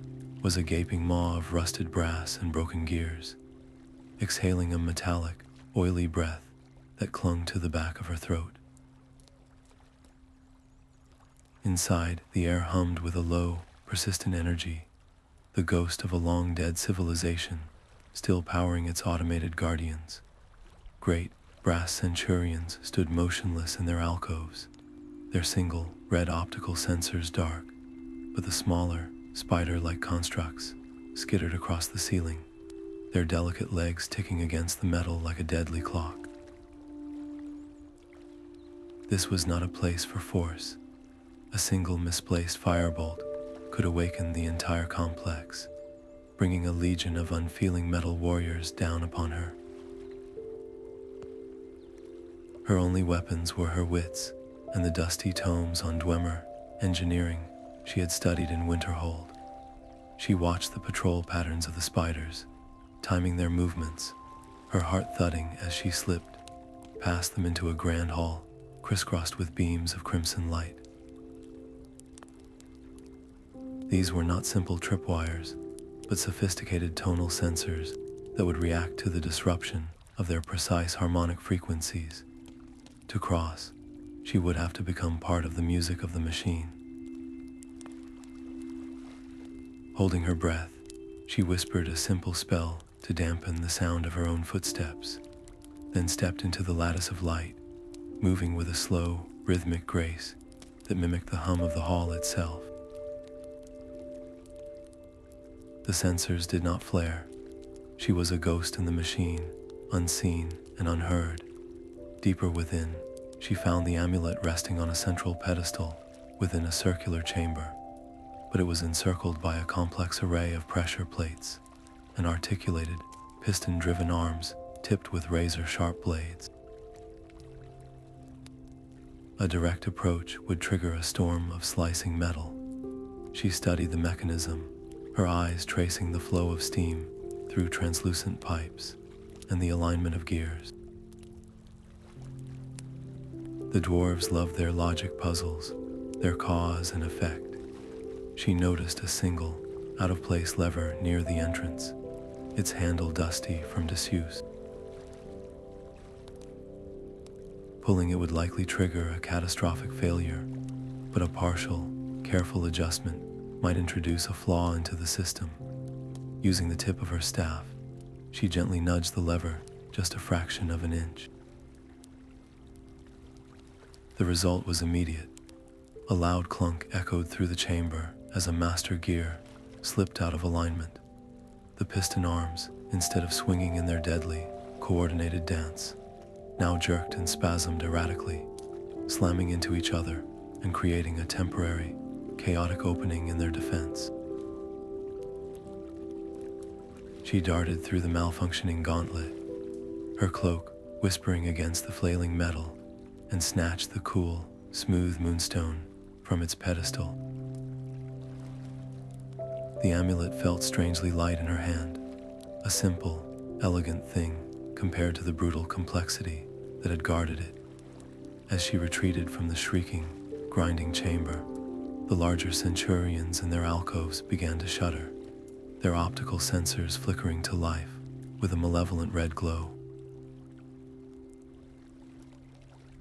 Speaker 1: was a gaping maw of rusted brass and broken gears, exhaling a metallic, oily breath that clung to the back of her throat. Inside, the air hummed with a low, persistent energy, the ghost of a long-dead civilization still powering its automated guardians. Great, brass centurions stood motionless in their alcoves, their single, red optical sensors dark, but the smaller, spider-like constructs skittered across the ceiling, their delicate legs ticking against the metal like a deadly clock. This was not a place for force. A single misplaced firebolt could awaken the entire complex, bringing a legion of unfeeling metal warriors down upon her. Her only weapons were her wits and the dusty tomes on Dwemer engineering she had studied in Winterhold. She watched the patrol patterns of the spiders, timing their movements, her heart thudding as she slipped past them into a grand hall crisscrossed with beams of crimson light. These were not simple tripwires, but sophisticated tonal sensors that would react to the disruption of their precise harmonic frequencies. To cross, she would have to become part of the music of the machine. Holding her breath, she whispered a simple spell to dampen the sound of her own footsteps, then stepped into the lattice of light, moving with a slow, rhythmic grace that mimicked the hum of the hall itself. The sensors did not flare. She was a ghost in the machine, unseen and unheard. Deeper within, she found the amulet resting on a central pedestal within a circular chamber, but it was encircled by a complex array of pressure plates and articulated, piston-driven arms tipped with razor-sharp blades. A direct approach would trigger a storm of slicing metal. She studied the mechanism, her eyes tracing the flow of steam through translucent pipes and the alignment of gears. The dwarves loved their logic puzzles, their cause and effect. She noticed a single, out-of-place lever near the entrance, its handle dusty from disuse. Pulling it would likely trigger a catastrophic failure, but a partial, careful adjustment might introduce a flaw into the system. Using the tip of her staff, she gently nudged the lever just a fraction of an inch. The result was immediate. A loud clunk echoed through the chamber as a master gear slipped out of alignment. The piston arms, instead of swinging in their deadly, coordinated dance, now jerked and spasmed erratically, slamming into each other and creating a temporary, chaotic opening in their defense. She darted through the malfunctioning gauntlet, her cloak whispering against the flailing metal, and snatched the cool, smooth moonstone from its pedestal. The amulet felt strangely light in her hand, a simple, elegant thing compared to the brutal complexity that had guarded it. As she retreated from the shrieking, grinding chamber, the larger centurions in their alcoves began to shudder, their optical sensors flickering to life with a malevolent red glow.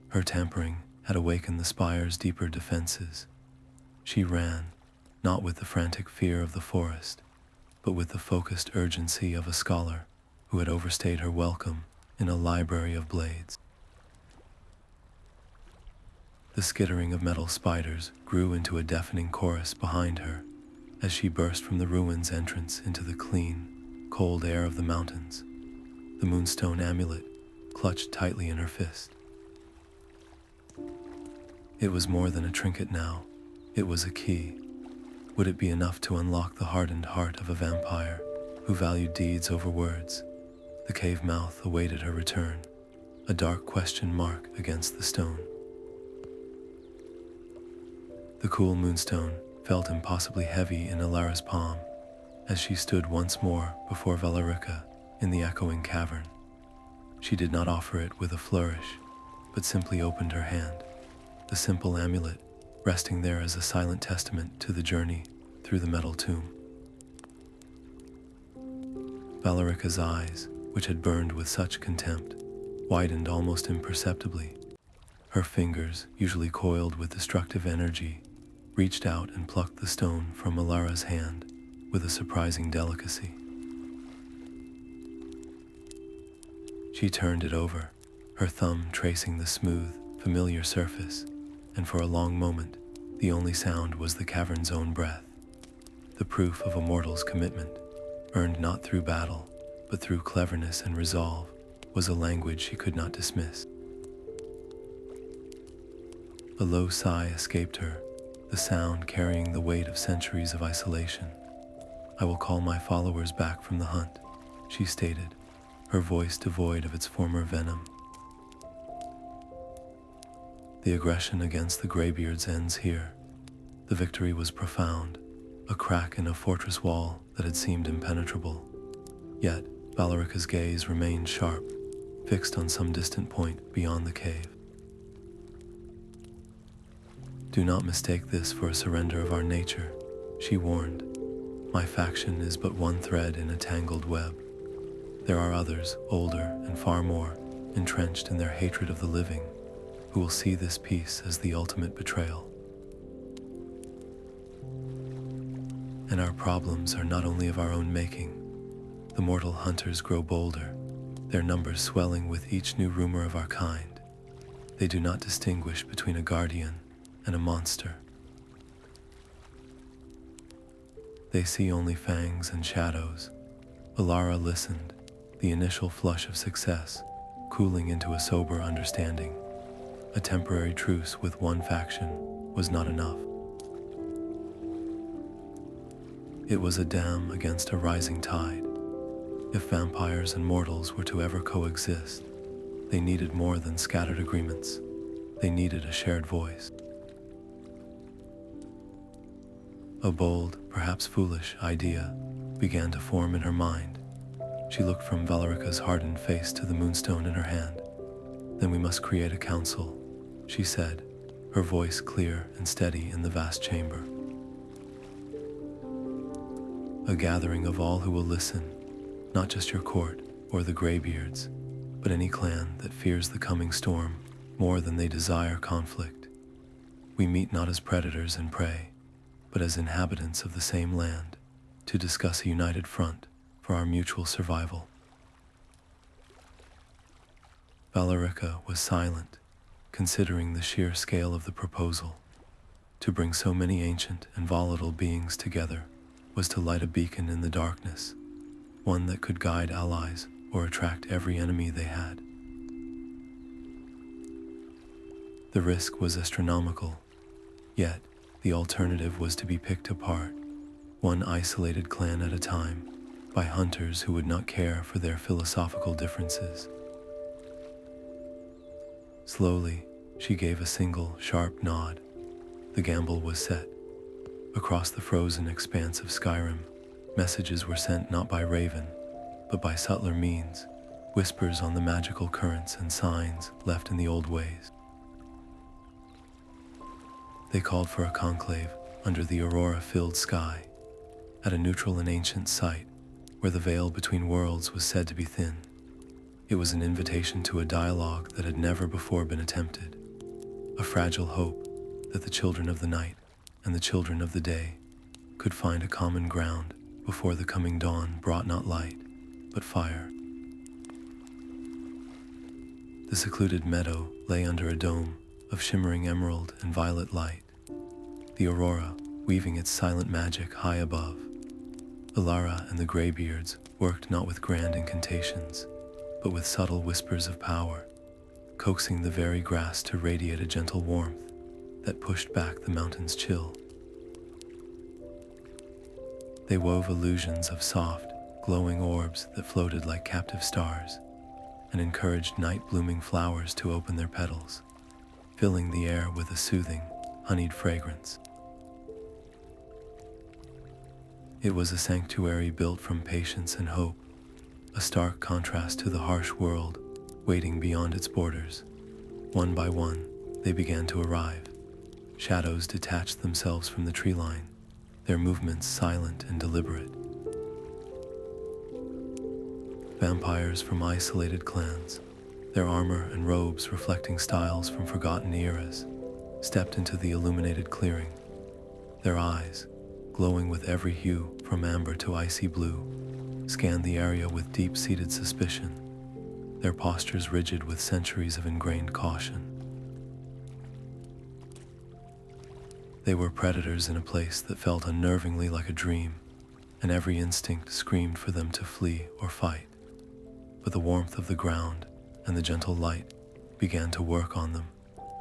Speaker 1: Her tampering had awakened the spire's deeper defenses. She ran, not with the frantic fear of the forest, but with the focused urgency of a scholar who had overstayed her welcome in a library of blades. The skittering of metal spiders grew into a deafening chorus behind her as she burst from the ruins' entrance into the clean, cold air of the mountains, the moonstone amulet clutched tightly in her fist. It was more than a trinket now. It was a key. Would it be enough to unlock the hardened heart of a vampire who valued deeds over words? The cave mouth awaited her return, a dark question mark against the stone. The cool moonstone felt impossibly heavy in Alara's palm as she stood once more before Valerica in the echoing cavern. She did not offer it with a flourish, but simply opened her hand, the simple amulet resting there as a silent testament to the journey through the metal tomb. Valerica's eyes, which had burned with such contempt, widened almost imperceptibly. Her fingers, usually coiled with destructive energy, reached out and plucked the stone from Alara's hand with a surprising delicacy. She turned it over, her thumb tracing the smooth, familiar surface, and for a long moment, the only sound was the cavern's own breath, the proof of a mortal's commitment, earned not through battle, but through cleverness and resolve, was a language she could not dismiss. A low sigh escaped her, the sound carrying the weight of centuries of isolation. "I will call my followers back from the hunt," she stated, her voice devoid of its former venom. The aggression against the Greybeards ends here. The victory was profound, a crack in a fortress wall that had seemed impenetrable. Yet, Valerica's gaze remained sharp, fixed on some distant point beyond the cave. "Do not mistake this for a surrender of our nature," she warned. "My faction is but one thread in a tangled web. There are others, older and far more, entrenched in their hatred of the living, who will see this peace as the ultimate betrayal. And our problems are not only of our own making. The mortal hunters grow bolder, their numbers swelling with each new rumor of our kind. They do not distinguish between a guardian and a monster. They see only fangs and shadows." Alara listened, the initial flush of success cooling into a sober understanding. A temporary truce with one faction was not enough. It was a dam against a rising tide. If vampires and mortals were to ever coexist, they needed more than scattered agreements. They needed a shared voice. A bold, perhaps foolish, idea began to form in her mind. She looked from Valerica's hardened face to the moonstone in her hand. "Then we must create a council," she said, her voice clear and steady in the vast chamber. "A gathering of all who will listen, not just your court or the Greybeards, but any clan that fears the coming storm more than they desire conflict. We meet not as predators and prey, but as inhabitants of the same land, to discuss a united front for our mutual survival." Valerica was silent, considering the sheer scale of the proposal. To bring so many ancient and volatile beings together was to light a beacon in the darkness, one that could guide allies or attract every enemy they had. The risk was astronomical, yet the alternative was to be picked apart, one isolated clan at a time, by hunters who would not care for their philosophical differences. Slowly, she gave a single, sharp nod. The gamble was set. Across the frozen expanse of Skyrim, messages were sent not by raven, but by subtler means, whispers on the magical currents and signs left in the old ways. They called for a conclave under the aurora-filled sky, at a neutral and ancient site where the veil between worlds was said to be thin. It was an invitation to a dialogue that had never before been attempted, a fragile hope that the children of the night and the children of the day could find a common ground before the coming dawn brought not light, but fire. The secluded meadow lay under a dome of shimmering emerald and violet light, the aurora weaving its silent magic high above. Alara and the Greybeards worked not with grand incantations, but with subtle whispers of power, coaxing the very grass to radiate a gentle warmth that pushed back the mountain's chill. They wove illusions of soft, glowing orbs that floated like captive stars, and encouraged night-blooming flowers to open their petals, filling the air with a soothing, honeyed fragrance. It was a sanctuary built from patience and hope, a stark contrast to the harsh world waiting beyond its borders. One by one, they began to arrive. Shadows detached themselves from the tree line, their movements silent and deliberate. Vampires from isolated clans, their armor and robes reflecting styles from forgotten eras, stepped into the illuminated clearing. Their eyes, glowing with every hue from amber to icy blue, scanned the area with deep-seated suspicion, their postures rigid with centuries of ingrained caution. They were predators in a place that felt unnervingly like a dream, and every instinct screamed for them to flee or fight. But the warmth of the ground and the gentle light began to work on them,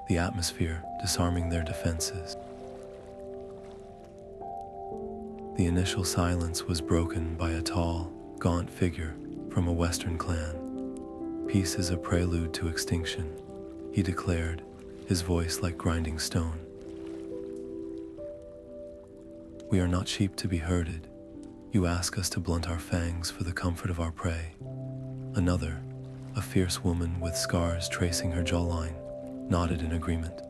Speaker 1: the atmosphere disarming their defenses. The initial silence was broken by a tall, gaunt figure from a western clan. "Peace is a prelude to extinction," he declared, his voice like grinding stone. "We are not sheep to be herded. You ask us to blunt our fangs for the comfort of our prey." Another, a fierce woman with scars tracing her jawline, nodded in agreement.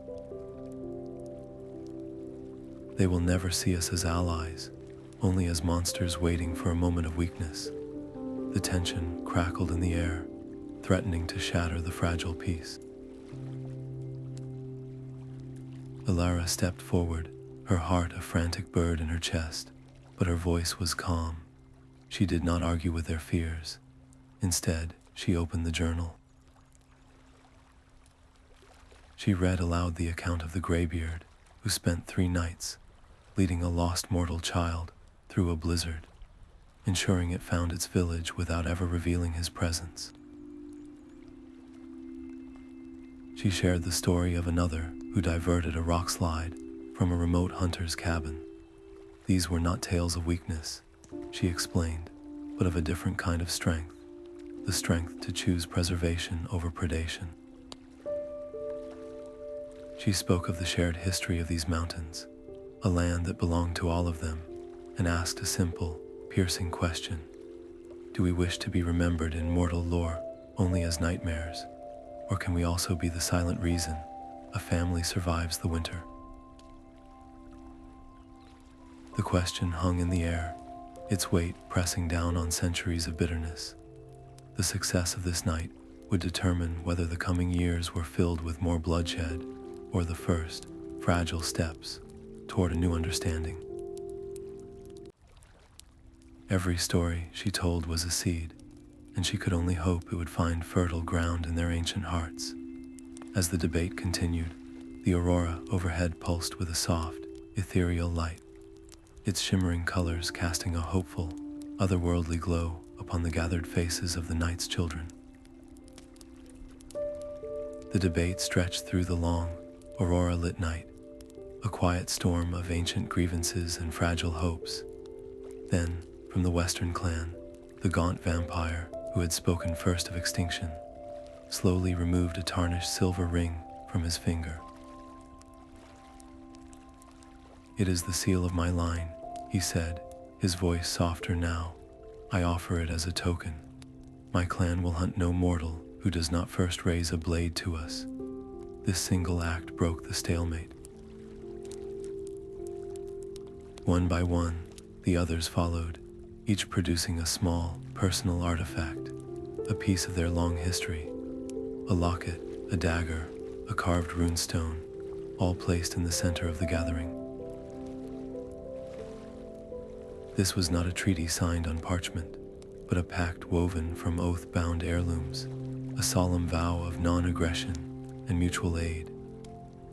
Speaker 1: "They will never see us as allies, only as monsters waiting for a moment of weakness." The tension crackled in the air, threatening to shatter the fragile peace. Alara stepped forward, her heart a frantic bird in her chest, but her voice was calm. She did not argue with their fears. Instead, she opened the journal. She read aloud the account of the Greybeard, who spent 3 nights leading a lost mortal child through a blizzard, ensuring it found its village without ever revealing his presence. She shared the story of another who diverted a rock slide from a remote hunter's cabin. These were not tales of weakness, she explained, but of a different kind of strength, the strength to choose preservation over predation. She spoke of the shared history of these mountains, a land that belonged to all of them, and asked a simple, piercing question. Do we wish to be remembered in mortal lore only as nightmares, or can we also be the silent reason a family survives the winter? The question hung in the air, its weight pressing down on centuries of bitterness. The success of this night would determine whether the coming years were filled with more bloodshed or the first, fragile steps toward a new understanding. Every story she told was a seed, and she could only hope it would find fertile ground in their ancient hearts. As the debate continued, the aurora overhead pulsed with a soft, ethereal light, its shimmering colors casting a hopeful, otherworldly glow upon the gathered faces of the night's children. The debate stretched through the long, aurora-lit night, a quiet storm of ancient grievances and fragile hopes. Then, from the western clan, the gaunt vampire who had spoken first of extinction slowly removed a tarnished silver ring from his finger. "It is the seal of my line," he said, his voice softer now. "I offer it as a token. My clan will hunt no mortal who does not first raise a blade to us." This single act broke the stalemate. One by one, the others followed, each producing a small, personal artifact, a piece of their long history. A locket, a dagger, a carved runestone, all placed in the center of the gathering. This was not a treaty signed on parchment, but a pact woven from oath-bound heirlooms, a solemn vow of non-aggression and mutual aid.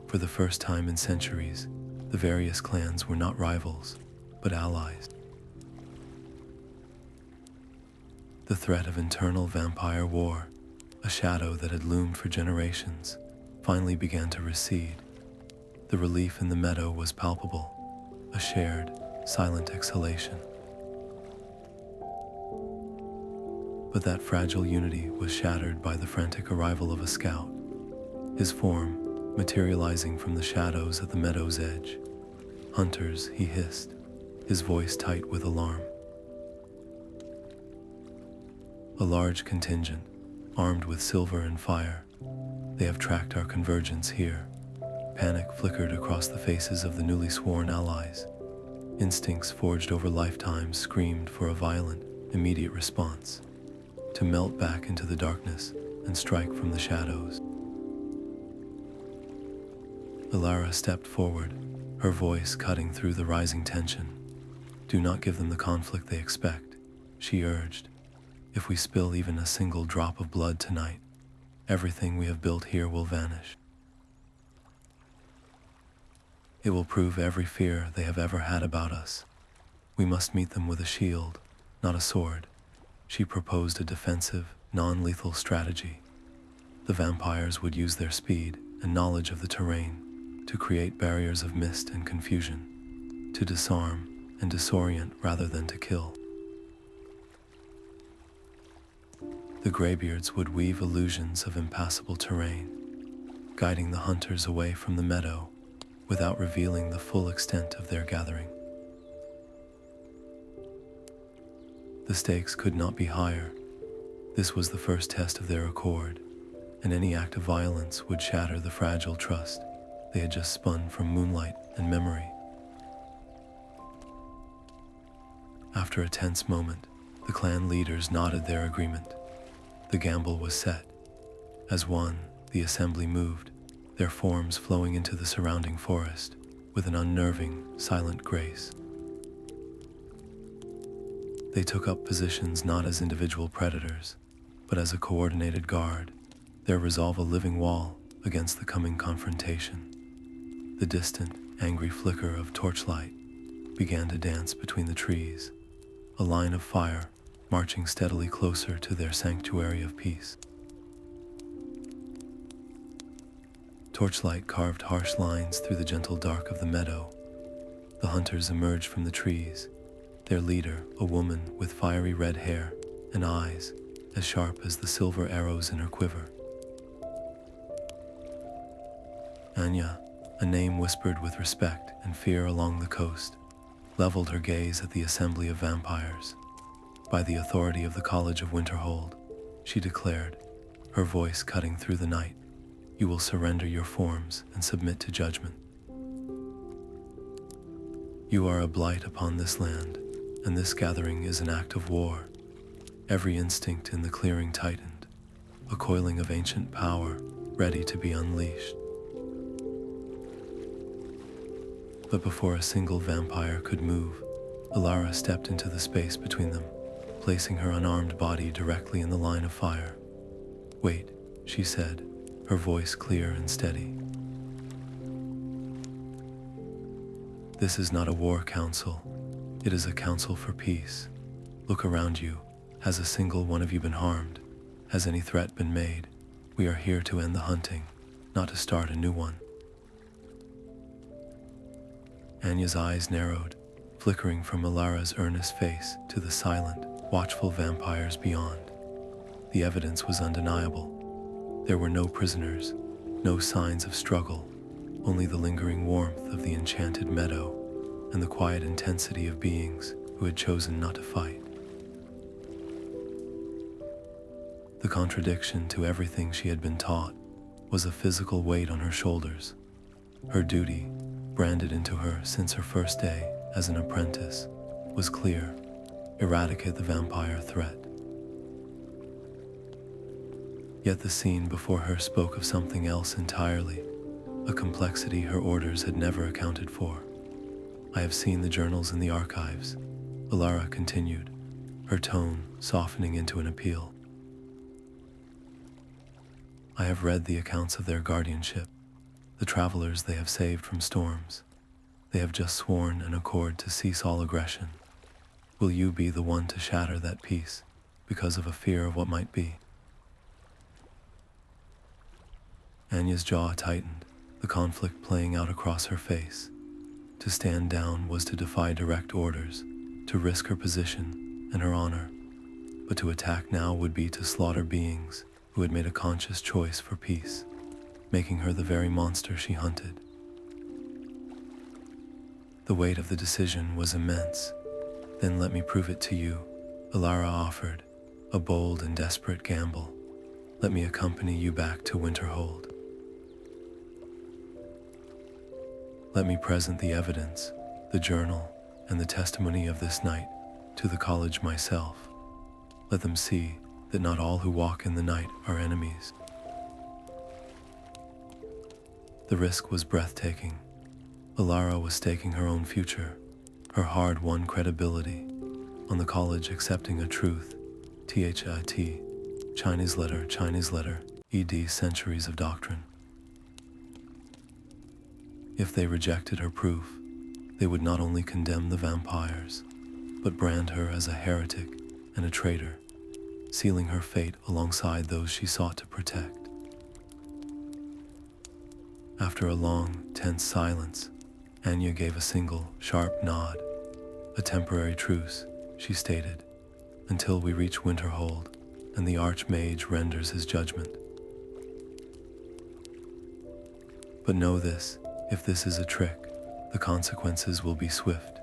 Speaker 1: For the first time in centuries, the various clans were not rivals, but allies. The threat of internal vampire war, a shadow that had loomed for generations, finally began to recede. The relief in the meadow was palpable, a shared, silent exhalation. But that fragile unity was shattered by the frantic arrival of a scout, his form materializing from the shadows at the meadow's edge. "Hunters," he hissed, his voice tight with alarm. "A large contingent, armed with silver and fire. They have tracked our convergence here." Panic flickered across the faces of the newly sworn allies. Instincts forged over lifetimes screamed for a violent, immediate response, to melt back into the darkness and strike from the shadows. Alara stepped forward, her voice cutting through the rising tension. "Do not give them the conflict they expect," she urged. "If we spill even a single drop of blood tonight, everything we have built here will vanish. It will prove every fear they have ever had about us. We must meet them with a shield, not a sword." She proposed a defensive, non-lethal strategy. The vampires would use their speed and knowledge of the terrain to create barriers of mist and confusion, to disarm and disorient rather than to kill. The Greybeards would weave illusions of impassable terrain, guiding the hunters away from the meadow without revealing the full extent of their gathering. The stakes could not be higher. This was the first test of their accord, and any act of violence would shatter the fragile trust they had just spun from moonlight and memory. After a tense moment, the clan leaders nodded their agreement. The gamble was set. As one, the assembly moved, their forms flowing into the surrounding forest with an unnerving, silent grace. They took up positions not as individual predators, but as a coordinated guard, their resolve a living wall against the coming confrontation. The distant, angry flicker of torchlight began to dance between the trees, a line of fire marching steadily closer to their sanctuary of peace. Torchlight carved harsh lines through the gentle dark of the meadow. The hunters emerged from the trees, their leader, a woman with fiery red hair and eyes as sharp as the silver arrows in her quiver. Anya, a name whispered with respect and fear along the coast, leveled her gaze at the assembly of vampires. By the authority of the College of Winterhold, she declared, her voice cutting through the night, you will surrender your forms and submit to judgment. You are a blight upon this land, and this gathering is an act of war. Every instinct in the clearing tightened, a coiling of ancient power ready to be unleashed. But before a single vampire could move, Alara stepped into the space between them, placing her unarmed body directly in the line of fire. Wait, she said, her voice clear and steady. This is not a war council. It is a council for peace. Look around you. Has a single one of you been harmed? Has any threat been made? We are here to end the hunting, not to start a new one. Anya's eyes narrowed, flickering from Alara's earnest face to the silent, watchful vampires beyond. The evidence was undeniable. There were no prisoners, no signs of struggle, only the lingering warmth of the enchanted meadow and the quiet intensity of beings who had chosen not to fight. The contradiction to everything she had been taught was a physical weight on her shoulders. Her duty, branded into her since her first day as an apprentice, was clear: eradicate the vampire threat. Yet the scene before her spoke of something else entirely, a complexity her orders had never accounted for. I have seen the journals in the archives, Alara continued, her tone softening into an appeal. I have read the accounts of their guardianship, the travelers they have saved from storms. They have just sworn an accord to cease all aggression. Will you be the one to shatter that peace because of a fear of what might be? Anya's jaw tightened, the conflict playing out across her face. To stand down was to defy direct orders, to risk her position and her honor, but to attack now would be to slaughter beings who had made a conscious choice for peace, making her the very monster she hunted. The weight of the decision was immense. Then let me prove it to you, Alara offered, a bold and desperate gamble. Let me accompany you back to Winterhold. Let me present the evidence, the journal, and the testimony of this night to the college myself. Let them see that not all who walk in the night are enemies. The risk was breathtaking. Alara was staking her own future, her hard-won credibility, on the college accepting a truth, THIT, Chinese letter, ED centuries of doctrine. If they rejected her proof, they would not only condemn the vampires, but brand her as a heretic and a traitor, sealing her fate alongside those she sought to protect. After a long, tense silence, Anya gave a single, sharp nod. A temporary truce, she stated, until we reach Winterhold and the Archmage renders his judgment. But know this, if this is a trick, the consequences will be swift.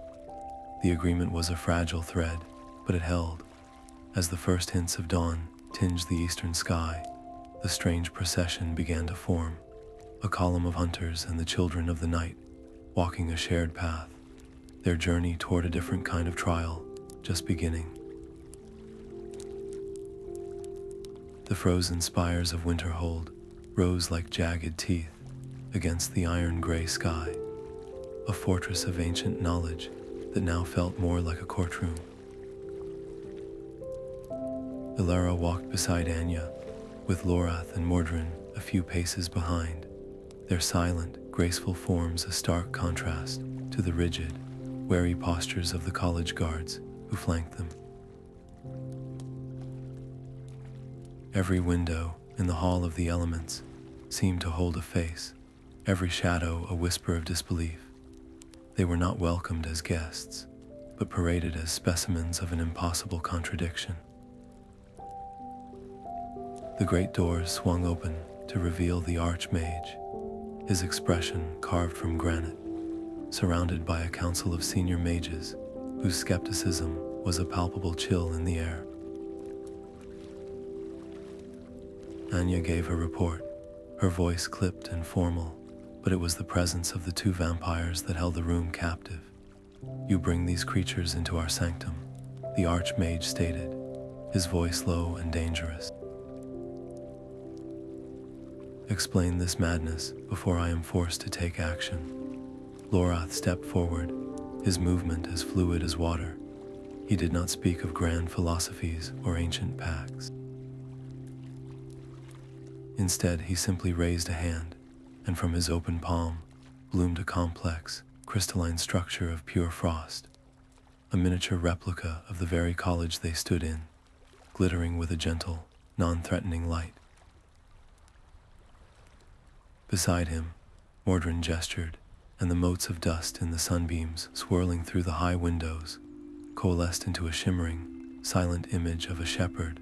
Speaker 1: The agreement was a fragile thread, but it held. As the first hints of dawn tinged the eastern sky, the strange procession began to form, a column of hunters and the children of the night, walking a shared path, their journey toward a different kind of trial just beginning. The frozen spires of Winterhold rose like jagged teeth against the iron-gray sky, a fortress of ancient knowledge that now felt more like a courtroom. Alara walked beside Anya, with Lorath and Mordran a few paces behind, their silent, graceful forms a stark contrast to the rigid, wary postures of the college guards who flanked them. Every window in the Hall of the Elements seemed to hold a face, every shadow a whisper of disbelief. They were not welcomed as guests, but paraded as specimens of an impossible contradiction. The great doors swung open to reveal the Archmage, his expression carved from granite, surrounded by a council of senior mages whose skepticism was a palpable chill in the air. Anya gave her report, her voice clipped and formal, but it was the presence of the two vampires that held the room captive. "You bring these creatures into our sanctum," the Archmage stated, his voice low and dangerous. "Explain this madness before I am forced to take action." Lorath stepped forward, his movement as fluid as water. He did not speak of grand philosophies or ancient pacts. Instead, he simply raised a hand, and from his open palm bloomed a complex, crystalline structure of pure frost, a miniature replica of the very college they stood in, glittering with a gentle, non-threatening light. Beside him, Mordran gestured, and the motes of dust in the sunbeams swirling through the high windows coalesced into a shimmering, silent image of a shepherd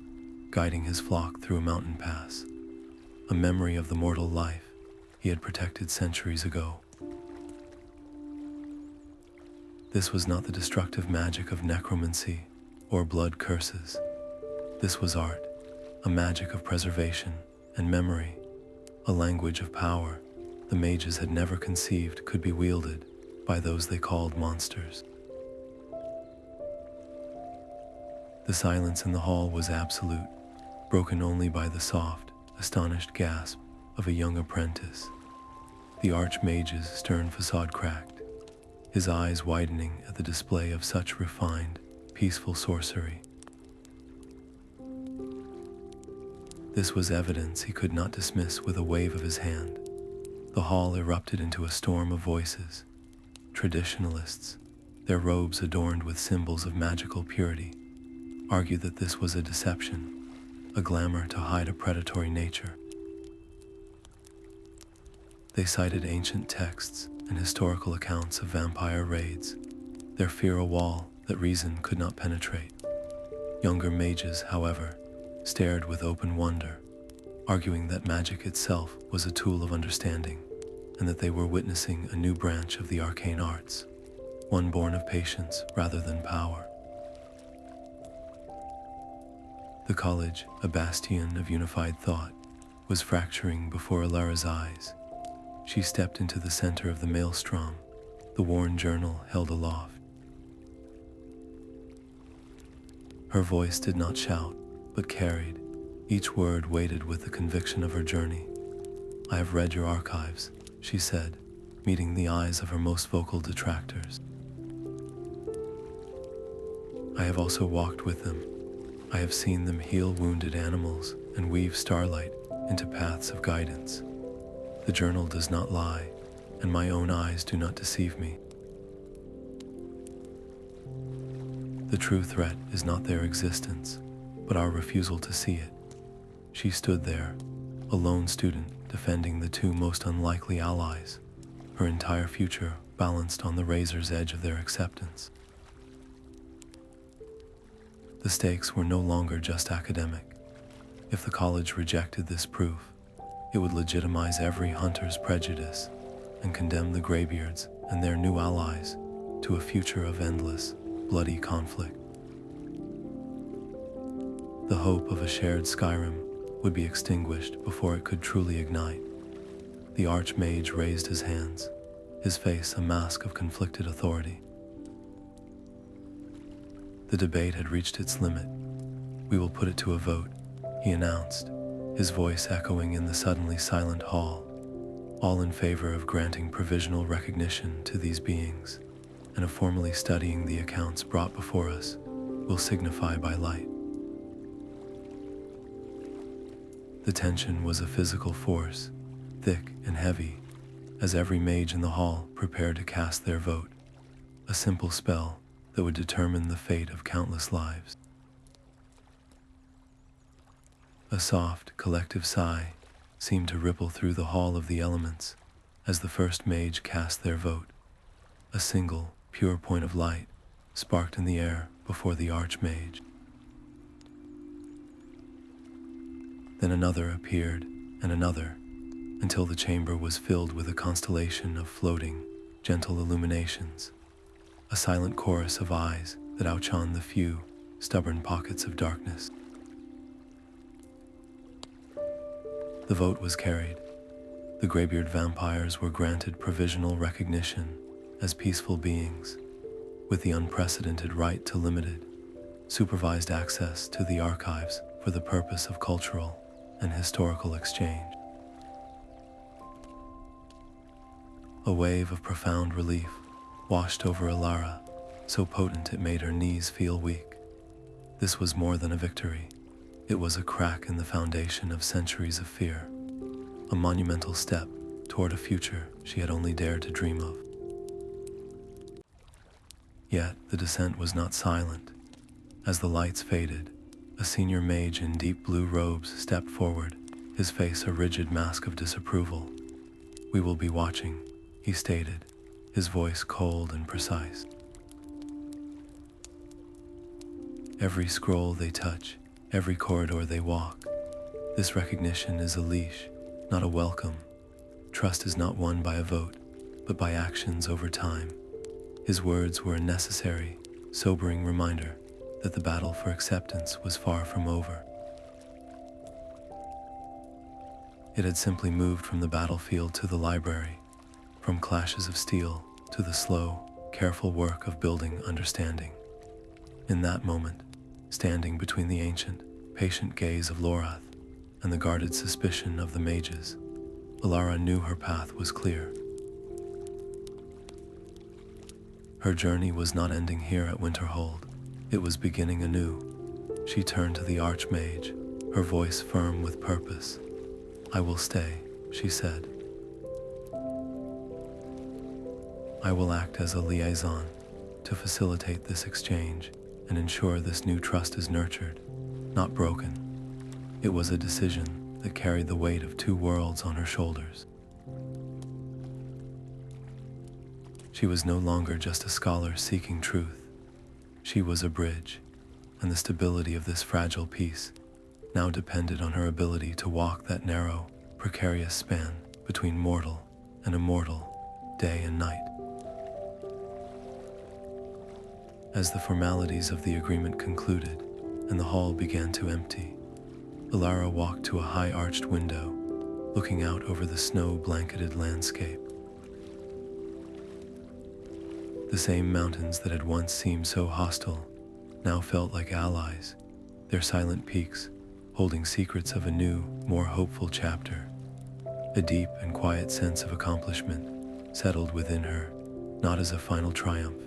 Speaker 1: guiding his flock through a mountain pass, a memory of the mortal life he had protected centuries ago. This was not the destructive magic of necromancy or blood curses. This was art, a magic of preservation and memory, a language of power the mages had never conceived could be wielded by those they called monsters. The silence in the hall was absolute, broken only by the soft, astonished gasp of a young apprentice. The Archmage's stern facade cracked, his eyes widening at the display of such refined, peaceful sorcery. This was evidence he could not dismiss with a wave of his hand. The hall erupted into a storm of voices. Traditionalists, their robes adorned with symbols of magical purity, argued that this was a deception, a glamour to hide a predatory nature. They cited ancient texts and historical accounts of vampire raids, their fear a wall that reason could not penetrate. Younger mages, however, stared with open wonder, arguing that magic itself was a tool of understanding, and that they were witnessing a new branch of the arcane arts, one born of patience rather than power. The college, a bastion of unified thought, was fracturing before Alara's eyes. She stepped into the center of the maelstrom, the worn journal held aloft. Her voice did not shout, but carried, each word weighted with the conviction of her journey. "I have read your archives," she said, meeting the eyes of her most vocal detractors. "I have also walked with them. I have seen them heal wounded animals and weave starlight into paths of guidance. The journal does not lie, and my own eyes do not deceive me. The true threat is not their existence, but our refusal to see it." She stood there, a lone student defending the two most unlikely allies, her entire future balanced on the razor's edge of their acceptance. The stakes were no longer just academic. If the college rejected this proof, it would legitimize every hunter's prejudice and condemn the Greybeards and their new allies to a future of endless, bloody conflict. The hope of a shared Skyrim would be extinguished before it could truly ignite. The Archmage raised his hands, his face a mask of conflicted authority. The debate had reached its limit. "We will put it to a vote," he announced, his voice echoing in the suddenly silent hall. "All in favor of granting provisional recognition to these beings, and of formally studying the accounts brought before us, will signify by light." The tension was a physical force, thick and heavy, as every mage in the hall prepared to cast their vote, a simple spell that would determine the fate of countless lives. A soft, collective sigh seemed to ripple through the hall of the elements as the first mage cast their vote. A single, pure point of light sparked in the air before the Archmage. Then another appeared, and another, until the chamber was filled with a constellation of floating, gentle illuminations, a silent chorus of eyes that outshone the few, stubborn pockets of darkness. The vote was carried. The Greybeard vampires were granted provisional recognition as peaceful beings, with the unprecedented right to limited, supervised access to the archives for the purpose of cultural and historical exchange. A wave of profound relief washed over Alara, so potent it made her knees feel weak. This was more than a victory. It was a crack in the foundation of centuries of fear, a monumental step toward a future she had only dared to dream of. Yet the descent was not silent. As the lights faded, a senior mage in deep blue robes stepped forward, his face a rigid mask of disapproval. "We will be watching," he stated, his voice cold and precise. "Every scroll they touch, every corridor they walk. This recognition is a leash, not a welcome. Trust is not won by a vote, but by actions over time." His words were a necessary, sobering reminder that the battle for acceptance was far from over. It had simply moved from the battlefield to the library, from clashes of steel to the slow, careful work of building understanding. In that moment, standing between the ancient, patient gaze of Lorath and the guarded suspicion of the mages, Alara knew her path was clear. Her journey was not ending here at Winterhold. It was beginning anew. She turned to the Archmage, her voice firm with purpose. "I will stay," she said. "I will act as a liaison to facilitate this exchange and ensure this new trust is nurtured, not broken." It was a decision that carried the weight of two worlds on her shoulders. She was no longer just a scholar seeking truth. She was a bridge, and the stability of this fragile piece now depended on her ability to walk that narrow, precarious span between mortal and immortal, day and night. As the formalities of the agreement concluded and the hall began to empty, Alara walked to a high-arched window, looking out over the snow-blanketed landscape. The same mountains that had once seemed so hostile now felt like allies, their silent peaks holding secrets of a new, more hopeful chapter. A deep and quiet sense of accomplishment settled within her, not as a final triumph,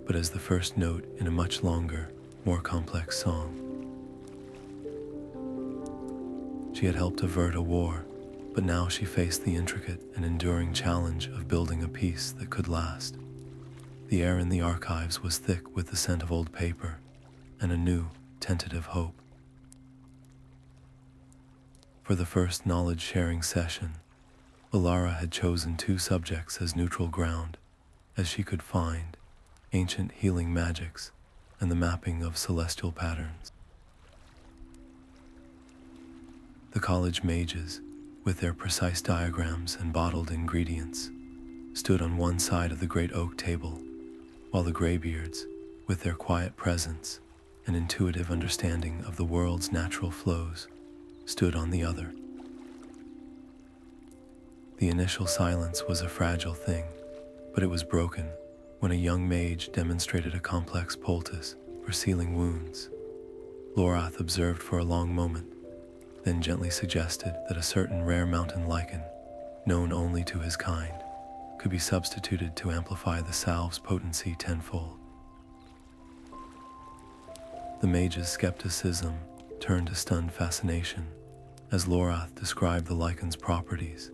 Speaker 1: but as the first note in a much longer, more complex song. She had helped avert a war, but now she faced the intricate and enduring challenge of building a peace that could last. The air in the archives was thick with the scent of old paper and a new, tentative hope. For the first knowledge-sharing session, Alara had chosen two subjects as neutral ground, as she could find ancient healing magics and the mapping of celestial patterns. The college mages, with their precise diagrams and bottled ingredients, stood on one side of the great oak table, while the Greybeards, with their quiet presence and intuitive understanding of the world's natural flows, stood on the other. The initial silence was a fragile thing, but it was broken when a young mage demonstrated a complex poultice for sealing wounds. Lorath observed for a long moment, then gently suggested that a certain rare mountain lichen, known only to his kind, could be substituted to amplify the salve's potency tenfold. The mage's skepticism turned to stunned fascination as Lorath described the lichen's properties,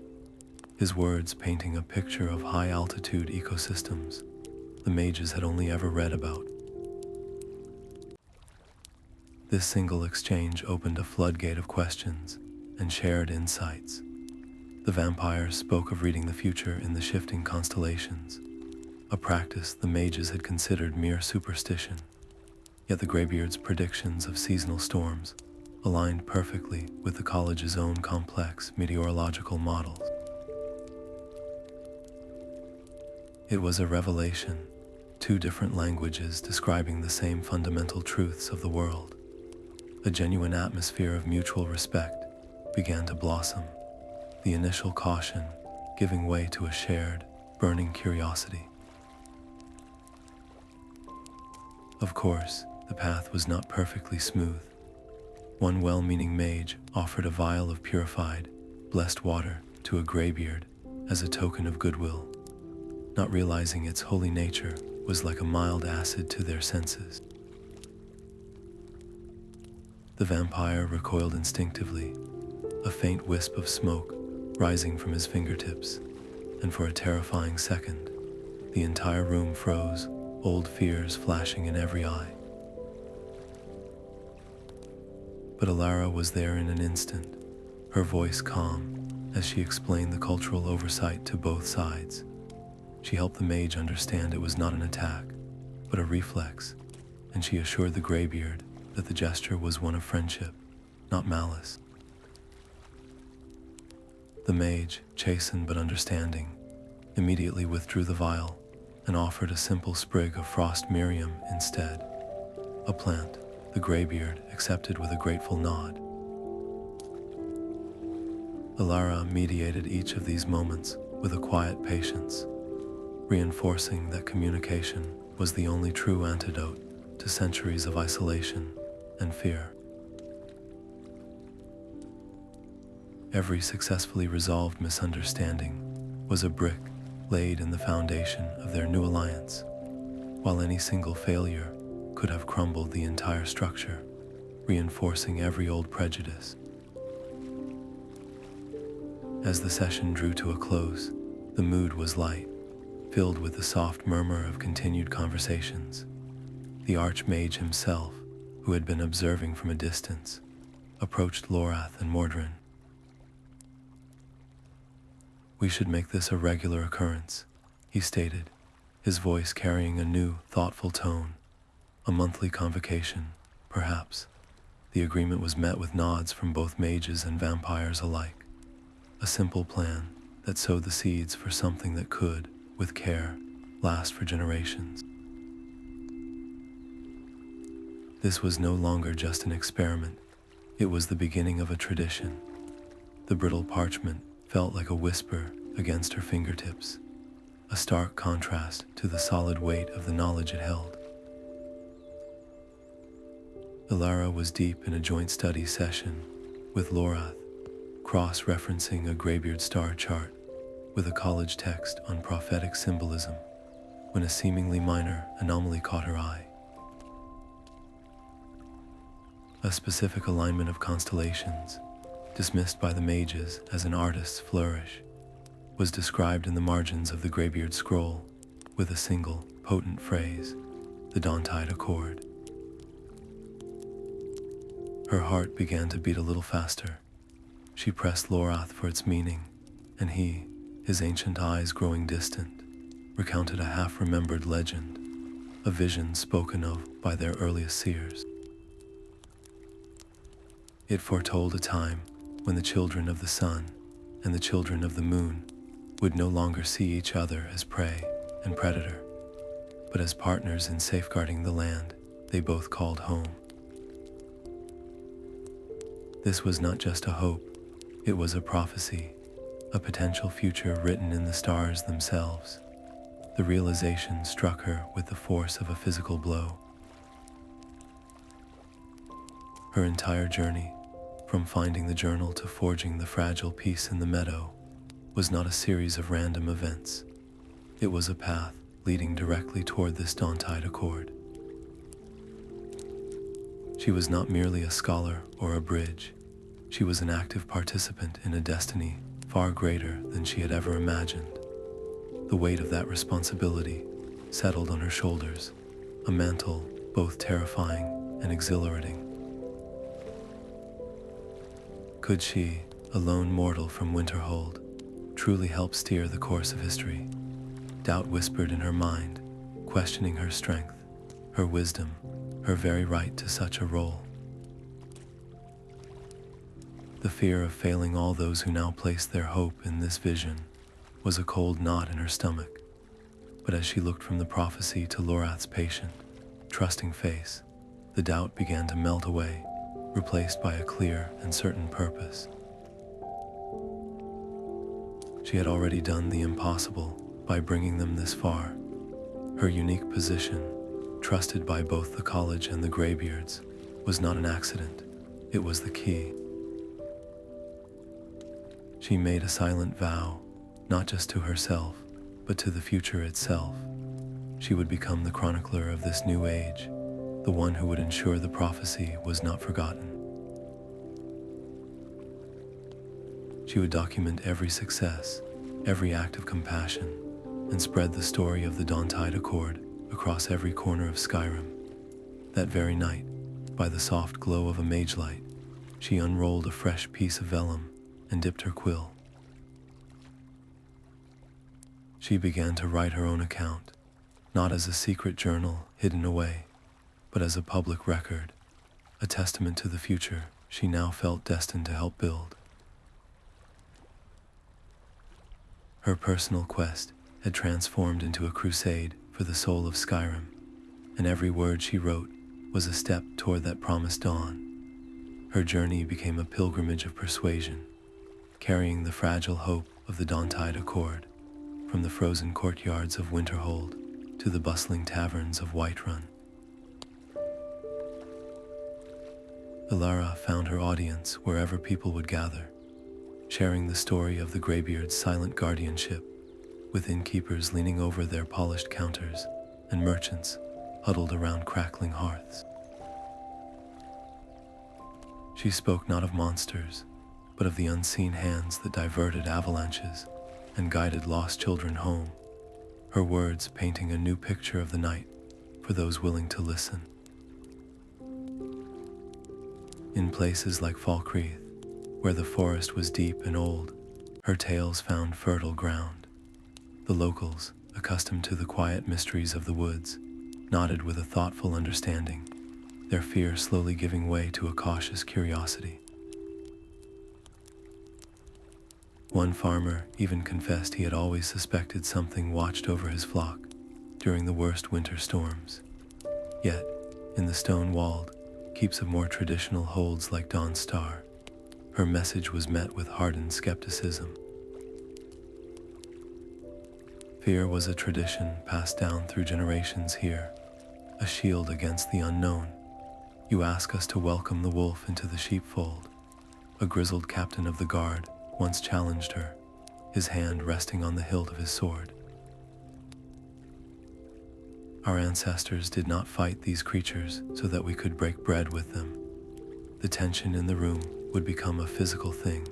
Speaker 1: his words painting a picture of high-altitude ecosystems the mages had only ever read about. This single exchange opened a floodgate of questions and shared insights. The vampires spoke of reading the future in the shifting constellations, a practice the mages had considered mere superstition. Yet the Greybeard's predictions of seasonal storms aligned perfectly with the college's own complex meteorological models. It was a revelation, two different languages describing the same fundamental truths of the world. A genuine atmosphere of mutual respect began to blossom, the initial caution giving way to a shared, burning curiosity. Of course, the path was not perfectly smooth. One well-meaning mage offered a vial of purified, blessed water to a Greybeard as a token of goodwill, not realizing its holy nature was like a mild acid to their senses. The vampire recoiled instinctively, a faint wisp of smoke rising from his fingertips, and for a terrifying second, the entire room froze, old fears flashing in every eye. But Alara was there in an instant, her voice calm as she explained the cultural oversight to both sides. She helped the mage understand it was not an attack, but a reflex, and she assured the Greybeard that the gesture was one of friendship, not malice. The mage, chastened but understanding, immediately withdrew the vial and offered a simple sprig of frost miriam instead, a plant the Greybeard accepted with a grateful nod. Alara mediated each of these moments with a quiet patience, reinforcing that communication was the only true antidote to centuries of isolation and fear. Every successfully resolved misunderstanding was a brick laid in the foundation of their new alliance, while any single failure could have crumbled the entire structure, reinforcing every old prejudice. As the session drew to a close, the mood was light, filled with the soft murmur of continued conversations. The Archmage himself, who had been observing from a distance, approached Lorath and Mordran. "We should make this a regular occurrence," he stated, his voice carrying a new, thoughtful tone. "A monthly convocation, perhaps." The agreement was met with nods from both mages and vampires alike. A simple plan that sowed the seeds for something that could, with care, last for generations. This was no longer just an experiment. It was the beginning of a tradition. The brittle parchment felt like a whisper against her fingertips, a stark contrast to the solid weight of the knowledge it held. Alara was deep in a joint study session with Lorath, cross-referencing a Greybeard star chart with a college text on prophetic symbolism, when a seemingly minor anomaly caught her eye. A specific alignment of constellations, dismissed by the mages as an artist's flourish, was described in the margins of the Greybeard scroll with a single, potent phrase, the Dawntide Accord. Her heart began to beat a little faster. She pressed Lorath for its meaning, and he, his ancient eyes growing distant, recounted a half-remembered legend, a vision spoken of by their earliest seers. It foretold a time when the children of the sun and the children of the moon would no longer see each other as prey and predator, but as partners in safeguarding the land they both called home. This was not just a hope, it was a prophecy, a potential future written in the stars themselves. The realization struck her with the force of a physical blow. Her entire journey, from finding the journal to forging the fragile peace in the meadow, was not a series of random events. It was a path leading directly toward this dawn-tide accord. She was not merely a scholar or a bridge. She was an active participant in a destiny far greater than she had ever imagined. The weight of that responsibility settled on her shoulders, a mantle both terrifying and exhilarating. Could she, a lone mortal from Winterhold, truly help steer the course of history? Doubt whispered in her mind, questioning her strength, her wisdom, her very right to such a role. The fear of failing all those who now placed their hope in this vision was a cold knot in her stomach. But as she looked from the prophecy to Lorath's patient, trusting face, the doubt began to melt away, replaced by a clear and certain purpose. She had already done the impossible by bringing them this far. Her unique position, trusted by both the college and the Greybeards, was not an accident. It was the key. She made a silent vow, not just to herself, but to the future itself. She would become the chronicler of this new age, the one who would ensure the prophecy was not forgotten. She would document every success, every act of compassion, and spread the story of the Dawn-tide Accord across every corner of Skyrim. That very night, by the soft glow of a mage light, she unrolled a fresh piece of vellum and dipped her quill. She began to write her own account, not as a secret journal hidden away, but as a public record, a testament to the future she now felt destined to help build. Her personal quest had transformed into a crusade for the soul of Skyrim, and every word she wrote was a step toward that promised dawn. Her journey became a pilgrimage of persuasion, carrying the fragile hope of the Dawn-tide Accord from the frozen courtyards of Winterhold to the bustling taverns of Whiterun. Alara found her audience wherever people would gather, sharing the story of the Greybeard's silent guardianship, with innkeepers leaning over their polished counters and merchants huddled around crackling hearths. She spoke not of monsters, but of the unseen hands that diverted avalanches and guided lost children home, her words painting a new picture of the night for those willing to listen. In places like Falkreath, where the forest was deep and old, her tales found fertile ground. The locals, accustomed to the quiet mysteries of the woods, nodded with a thoughtful understanding, their fear slowly giving way to a cautious curiosity. One farmer even confessed he had always suspected something watched over his flock during the worst winter storms. Yet, in the stone-walled keeps of more traditional holds like Dawn Star, her message was met with hardened skepticism. Fear was a tradition passed down through generations here, a shield against the unknown. You ask us to welcome the wolf into the sheepfold, a grizzled captain of the guard once challenged her, his hand resting on the hilt of his sword. Our ancestors did not fight these creatures so that we could break bread with them. The tension in the room would become a physical thing,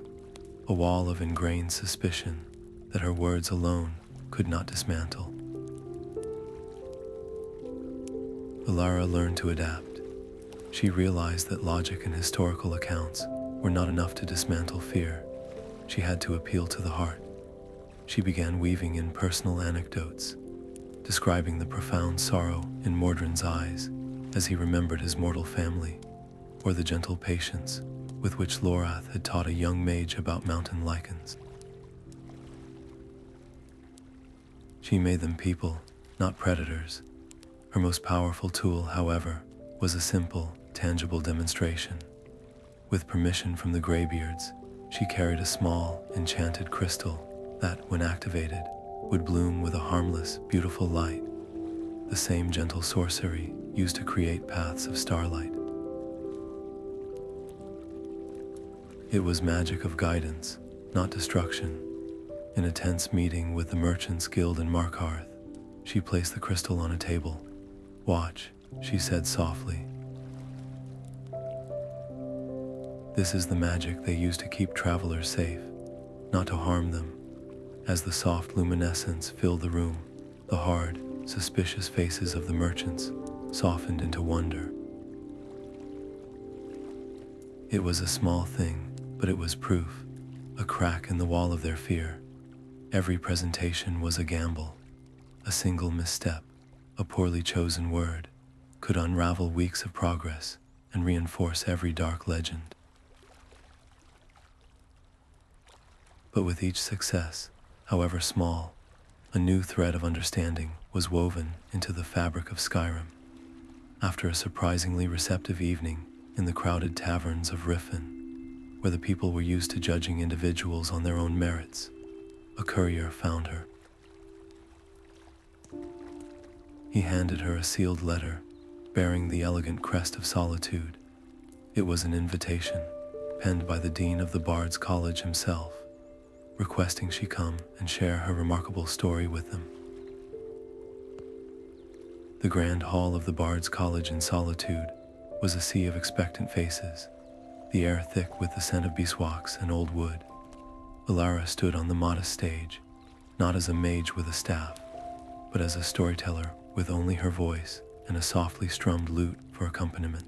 Speaker 1: a wall of ingrained suspicion that her words alone could not dismantle. Alara learned to adapt. She realized that logic and historical accounts were not enough to dismantle fear. She had to appeal to the heart. She began weaving in personal anecdotes, describing the profound sorrow in Mordran's eyes as he remembered his mortal family, or the gentle patience with which Lorath had taught a young mage about mountain lichens. She made them people, not predators. Her most powerful tool, however, was a simple, tangible demonstration. With permission from the Greybeards, she carried a small, enchanted crystal that, when activated, would bloom with a harmless, beautiful light, the same gentle sorcery used to create Paths of Starlight. It was magic of guidance, not destruction. In a tense meeting with the Merchants Guild in Hearth, she placed the crystal on a table. "Watch," she said softly. "This is the magic they use to keep travelers safe, not to harm them." As the soft luminescence filled the room, the hard, suspicious faces of the merchants softened into wonder. It was a small thing, but it was proof, a crack in the wall of their fear. Every presentation was a gamble. A single misstep, a poorly chosen word, could unravel weeks of progress and reinforce every dark legend. But with each success, however small, a new thread of understanding was woven into the fabric of Skyrim. After a surprisingly receptive evening in the crowded taverns of Riffin, where the people were used to judging individuals on their own merits, a courier found her. He handed her a sealed letter bearing the elegant crest of solitude. It was an invitation, penned by the Dean of the Bard's College himself, requesting she come and share her remarkable story with them. The grand hall of the Bard's College in Solitude was a sea of expectant faces, the air thick with the scent of beeswax and old wood. Alara stood on the modest stage, not as a mage with a staff, but as a storyteller with only her voice and a softly strummed lute for accompaniment.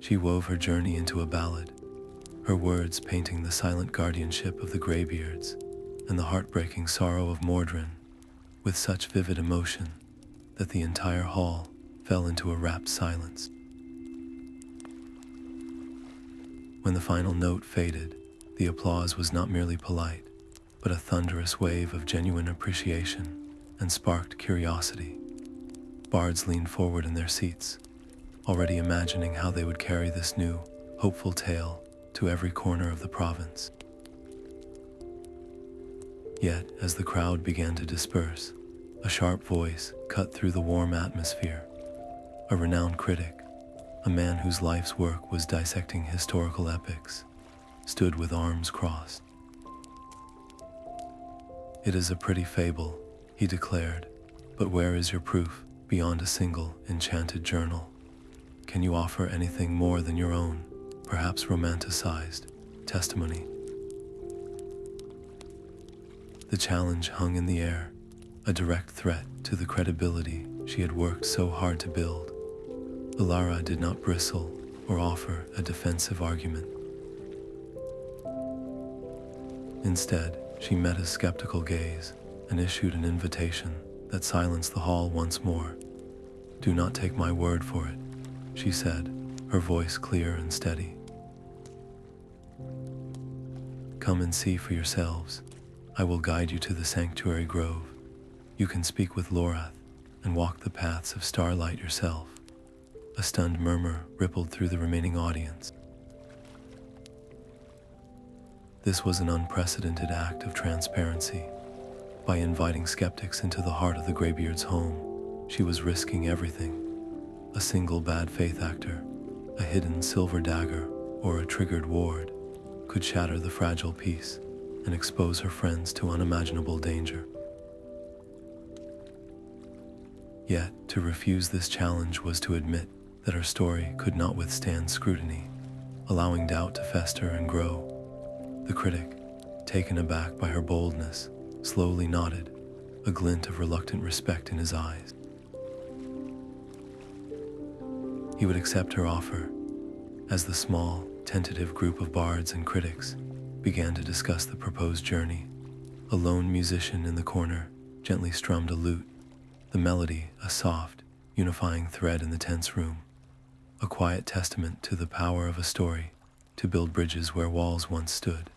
Speaker 1: She wove her journey into a ballad, her words painting the silent guardianship of the Greybeards and the heartbreaking sorrow of Mordran with such vivid emotion that the entire hall fell into a rapt silence. When the final note faded, the applause was not merely polite, but a thunderous wave of genuine appreciation and sparked curiosity. Bards leaned forward in their seats, already imagining how they would carry this new, hopeful tale to every corner of the province. Yet, as the crowd began to disperse, a sharp voice cut through the warm atmosphere. A renowned critic, a man whose life's work was dissecting historical epics, stood with arms crossed. "It is a pretty fable," he declared, "but where is your proof beyond a single enchanted journal? Can you offer anything more than your own, perhaps romanticized, testimony?" The challenge hung in the air, a direct threat to the credibility she had worked so hard to build. Alara did not bristle or offer a defensive argument. Instead, she met his skeptical gaze and issued an invitation that silenced the hall once more. "Do not take my word for it," she said, her voice clear and steady. "Come and see for yourselves. I will guide you to the Sanctuary Grove. You can speak with Lorath and walk the paths of Starlight yourself." A stunned murmur rippled through the remaining audience. This was an unprecedented act of transparency. By inviting skeptics into the heart of the Greybeard's home, she was risking everything. A single bad faith actor, a hidden silver dagger, or a triggered ward could shatter the fragile peace and expose her friends to unimaginable danger. Yet, to refuse this challenge was to admit that her story could not withstand scrutiny, allowing doubt to fester and grow. The critic, taken aback by her boldness, slowly nodded, a glint of reluctant respect in his eyes. He would accept her offer, as the small, tentative group of bards and critics began to discuss the proposed journey. A lone musician in the corner gently strummed a lute, the melody a soft, unifying thread in the tense room, a quiet testament to the power of a story to build bridges where walls once stood.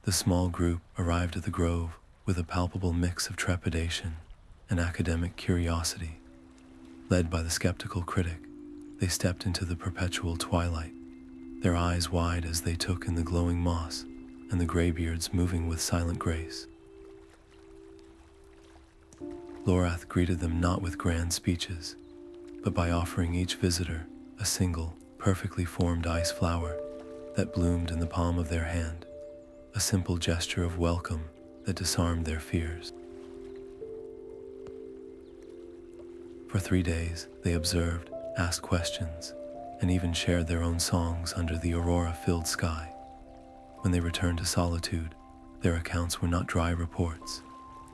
Speaker 1: The small group arrived at the grove with a palpable mix of trepidation and academic curiosity. Led by the skeptical critic, they stepped into the perpetual twilight, their eyes wide as they took in the glowing moss and the greybeards moving with silent grace. Lorath greeted them not with grand speeches, but by offering each visitor a single, perfectly formed ice flower that bloomed in the palm of their hand, a simple gesture of welcome that disarmed their fears. For 3 days, they observed, asked questions, and even shared their own songs under the aurora-filled sky. When they returned to solitude, their accounts were not dry reports,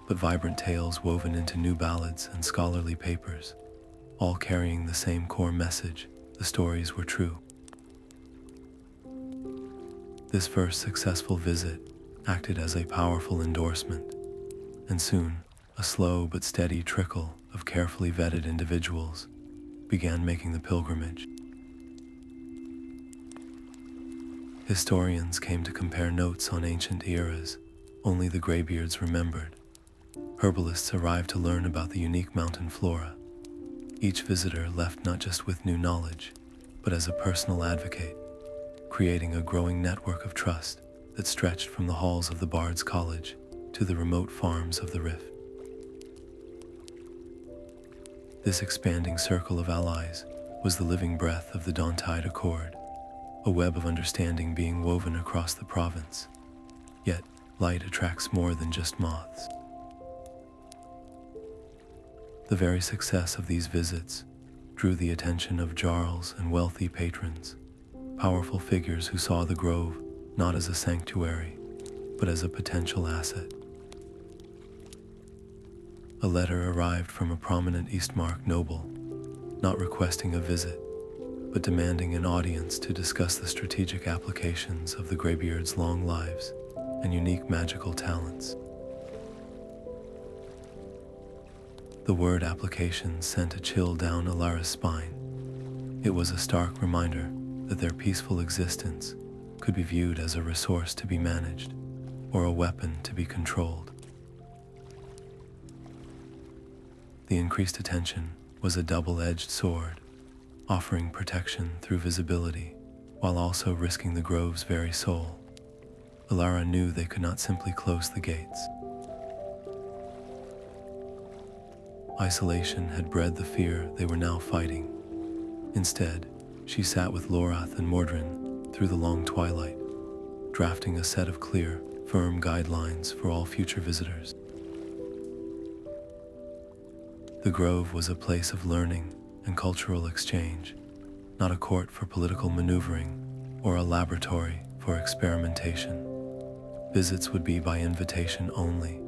Speaker 1: but vibrant tales woven into new ballads and scholarly papers, all carrying the same core message: the stories were true. This first successful visit acted as a powerful endorsement, and soon a slow but steady trickle of carefully vetted individuals began making the pilgrimage. Historians came to compare notes on ancient eras only the Greybeards remembered. Herbalists arrived to learn about the unique mountain flora. Each visitor left not just with new knowledge, but as a personal advocate, creating a growing network of trust that stretched from the halls of the Bard's College to the remote farms of the Rift. This expanding circle of allies was the living breath of the Dawntide Accord, a web of understanding being woven across the province. Yet, light attracts more than just moths. The very success of these visits drew the attention of jarls and wealthy patrons, powerful figures who saw the grove not as a sanctuary, but as a potential asset. A letter arrived from a prominent Eastmark noble, not requesting a visit, but demanding an audience to discuss the strategic applications of the Greybeards' long lives and unique magical talents. The word application sent a chill down Alara's spine. It was a stark reminder that their peaceful existence could be viewed as a resource to be managed or a weapon to be controlled. The increased attention was a double-edged sword, offering protection through visibility while also risking the grove's very soul. Alara knew they could not simply close the gates. Isolation had bred the fear they were now fighting. Instead, she sat with Lorath and Mordran through the long twilight, drafting a set of clear, firm guidelines for all future visitors. The grove was a place of learning and cultural exchange, not a court for political maneuvering or a laboratory for experimentation. Visits would be by invitation only,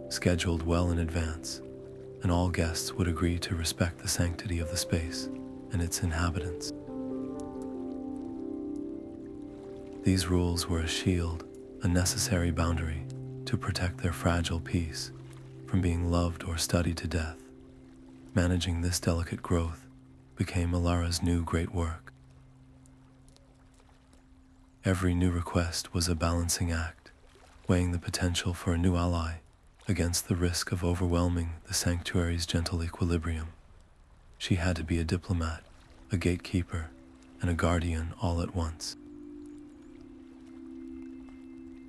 Speaker 1: scheduled well in advance, and all guests would agree to respect the sanctity of the space and its inhabitants. These rules were a shield, a necessary boundary to protect their fragile peace from being loved or studied to death. Managing this delicate growth became Alara's new great work. Every new request was a balancing act, weighing the potential for a new ally against the risk of overwhelming the sanctuary's gentle equilibrium. She had to be a diplomat, a gatekeeper, and a guardian all at once.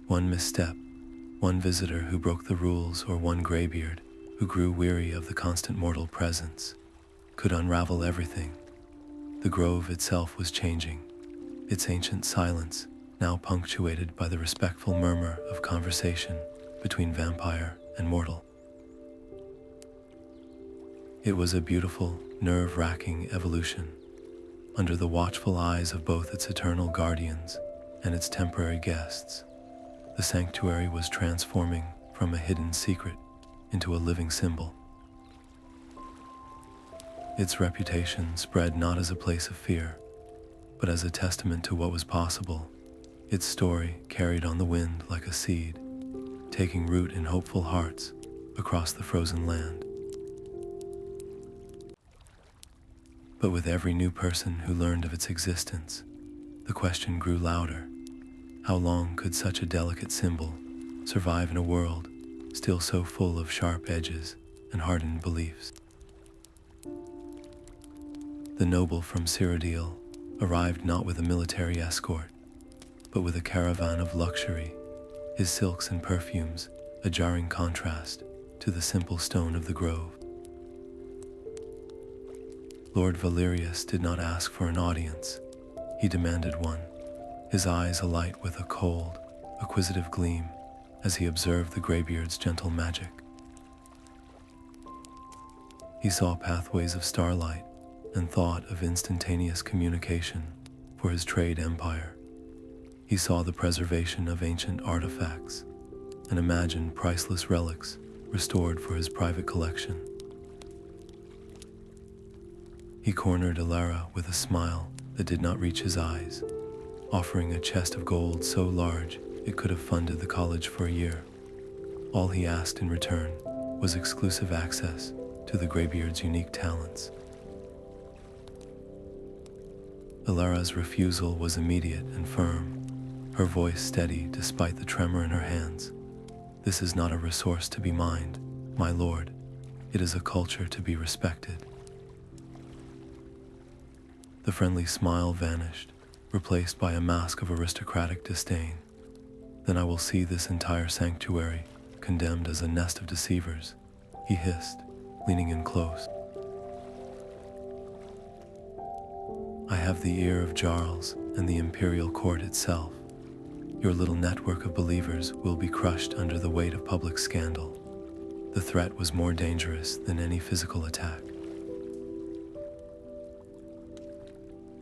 Speaker 1: One misstep, one visitor who broke the rules, or one Greybeard who grew weary of the constant mortal presence, could unravel everything. The grove itself was changing, its ancient silence now punctuated by the respectful murmur of conversation between vampire and mortal. It was a beautiful, nerve-wracking evolution. Under the watchful eyes of both its eternal guardians and its temporary guests, the sanctuary was transforming from a hidden secret into a living symbol. Its reputation spread not as a place of fear, but as a testament to what was possible. Its story carried on the wind like a seed, taking root in hopeful hearts across the frozen land. But with every new person who learned of its existence, the question grew louder. How long could such a delicate symbol survive in a world still so full of sharp edges and hardened beliefs? The noble from Cyrodiil arrived not with a military escort, but with a caravan of luxury, his silks and perfumes a jarring contrast to the simple stone of the grove. Lord Valerius did not ask for an audience, he demanded one, his eyes alight with a cold, acquisitive gleam as he observed the Greybeard's gentle magic. He saw pathways of starlight and thought of instantaneous communication for his trade empire. He saw the preservation of ancient artifacts and imagined priceless relics restored for his private collection. He cornered Alara with a smile that did not reach his eyes, offering a chest of gold so large it could have funded the college for a year. All he asked in return was exclusive access to the Greybeard's unique talents. Alara's refusal was immediate and firm, her voice steady despite the tremor in her hands. This is not a resource to be mined, my lord. It is a culture to be respected. The friendly smile vanished, replaced by a mask of aristocratic disdain. Then I will see this entire sanctuary condemned as a nest of deceivers, he hissed, leaning in close. I have the ear of Jarls and the imperial court itself. Your little network of believers will be crushed under the weight of public scandal. The threat was more dangerous than any physical attack.